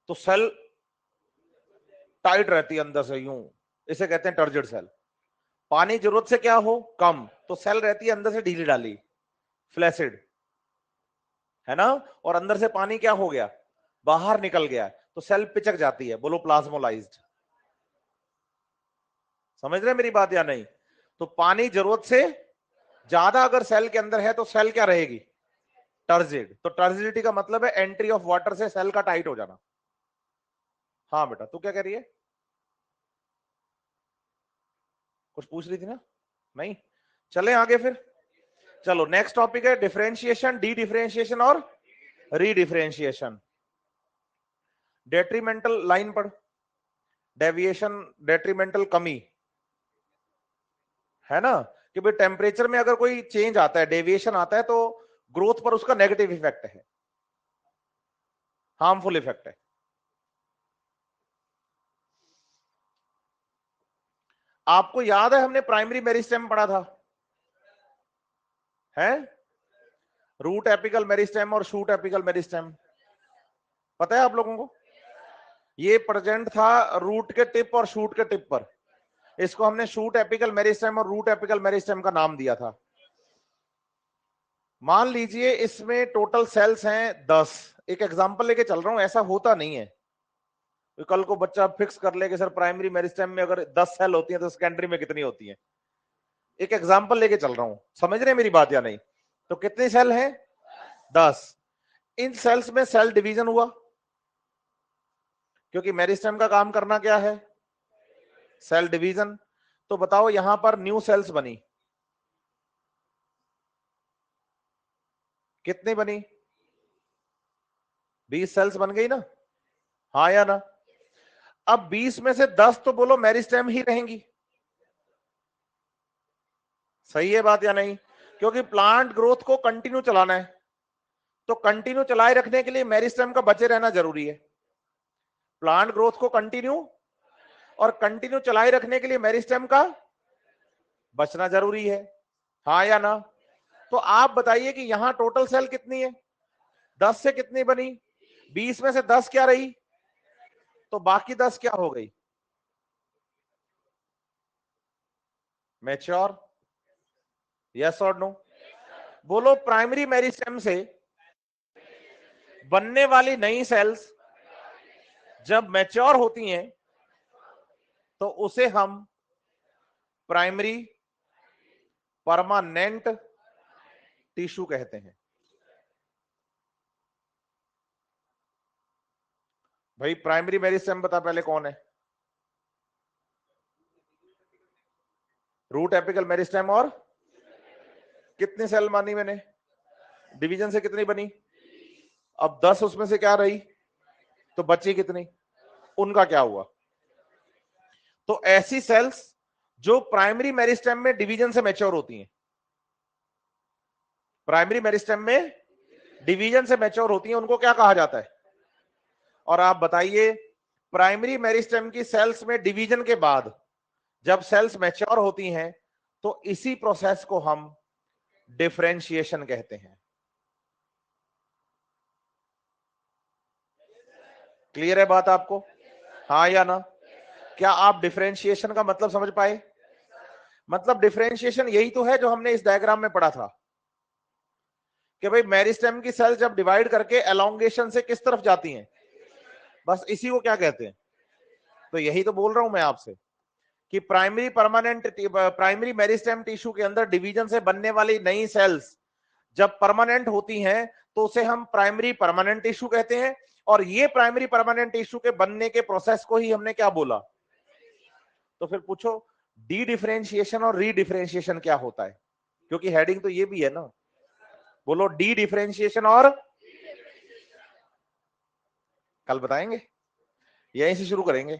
तो सेल टाइट रहती है अंदर से यूं, इसे कहते हैं टर्जिड सेल। पानी जरूरत से क्या हो, कम, तो सेल रहती है अंदर से ढीली ढाली, फ्लैसिड, है ना? और अंदर से पानी क्या हो गया, बाहर निकल गया, तो सेल पिचक जाती है, बोलो प्लाज्मोलाइज्ड। समझ रहे मेरी बात या नहीं? तो पानी जरूरत से ज्यादा अगर सेल के अंदर है तो सेल क्या रहेगी, टर्जिड। तो टर्जिडिटी का मतलब है एंट्री ऑफ वाटर से सेल का टाइट हो जाना। हाँ बेटा, तू क्या कह रही है, कुछ पूछ रही थी ना? नहीं, चले आगे फिर। चलो नेक्स्ट टॉपिक है डिफरेंशिएशन, डी डिफरेंशिएशन और रीडिफरेंशिएशन। डेट्रीमेंटल लाइन पढ़, डेविएशन, डेट्रीमेंटल कमी, है ना, कि भाई टेम्परेचर में अगर कोई चेंज आता है, डेविएशन आता है, तो ग्रोथ पर उसका नेगेटिव इफेक्ट है, हार्मफुल इफेक्ट है। आपको याद है हमने प्राइमरी मेरिस्टेम पढ़ा था, है रूट एपिकल मेरिस्टेम और शूट एपिकल मेरिस्टेम, पता है आप लोगों को? ये प्रेजेंट था रूट के टिप और शूट के टिप पर। इसको हमने शूट एपिकल मेरिस्टेम और रूट एपिकल मेरिस्टेम का नाम दिया था। मान लीजिए इसमें टोटल सेल्स हैं 10, एक एग्जांपल लेके चल रहा हूं, ऐसा होता नहीं है तो कल को बच्चा फिक्स कर ले कि सर प्राइमरी मेरिस्टेम में अगर 10 सेल होती हैं तो सेकेंडरी में कितनी होती हैं। एक एग्जांपल लेके चल रहा हूं, समझ रहे मेरी बात या नहीं? तो कितने सेल हैं, 10। इन सेल्स में सेल डिवीजन हुआ, क्योंकि मेरिस्टेम का काम करना क्या है, सेल डिवीजन। तो बताओ यहां पर न्यू सेल्स बनी, कितनी बनी, 20 सेल्स बन गई ना, हाँ या ना? अब 20 में से 10 तो बोलो मेरिस्टेम ही रहेंगी, सही है बात या नहीं? क्योंकि प्लांट ग्रोथ को कंटिन्यू चलाना है, तो कंटिन्यू चलाए रखने के लिए मेरिस्टेम का बचे रहना जरूरी है। प्लांट ग्रोथ को कंटिन्यू और कंटिन्यू चलाए रखने के लिए मेरिस्टेम का बचना जरूरी है, हाँ या ना? तो आप बताइए कि यहां टोटल सेल कितनी है, 10 से कितनी बनी, 20 में से 10 क्या रही, तो बाकी 10 क्या हो गई, मैच्योर, यस और नो? बोलो प्राइमरी मेरिस्टेम से बनने वाली नई सेल्स जब मैच्योर होती हैं तो उसे हम प्राइमरी परमानेंट टिश्यू कहते हैं। भाई प्राइमरी मेरिस्टेम बता पहले कौन है, रूट एपिकल मेरिस्टेम, और कितनी सेल मानी मैंने, डिवीजन से कितनी बनी, अब 10 उसमें से क्या रही, तो बची कितनी, उनका क्या हुआ? तो ऐसी सेल्स जो प्राइमरी मेरिस्टेम में डिवीजन से मैच्योर होती हैं, प्राइमरी मेरिस्टेम में डिवीजन से मैच्योर होती हैं, उनको क्या कहा जाता है? और आप बताइए प्राइमरी मेरिस्टेम की सेल्स में डिवीजन के बाद जब सेल्स मैच्योर होती हैं तो इसी प्रोसेस को हम डिफरेंशिएशन कहते हैं। क्लियर है बात आपको, हाँ या ना? क्या आप डिफरेंशिएशन का मतलब समझ पाए? मतलब डिफरेंशिएशन यही तो है जो हमने इस डायग्राम में पढ़ा था कि भाई मेरिस्टेम की सेल जब डिवाइड करके एलोंगेशन से किस तरफ जाती हैं, बस इसी को क्या कहते हैं। तो यही तो बोल रहा हूं मैं आपसे कि प्राइमरी मेरिस्टेम टिश्यू के अंदर डिवीजन से बनने वाली नई सेल्स जब परमानेंट होती हैं तो उसे हम प्राइमरी परमानेंट टिश्यू कहते हैं, और ये प्राइमरी परमानेंट टिश्यू के बनने के प्रोसेस को ही हमने क्या बोला? तो फिर पूछो डी डिफरेंशिएशन और रीडिफरेंशिएशन क्या होता है, क्योंकि हेडिंग तो ये भी है ना। बोलो डी डिफरेंशिएशन और, कल बताएंगे, यहीं से शुरू करेंगे।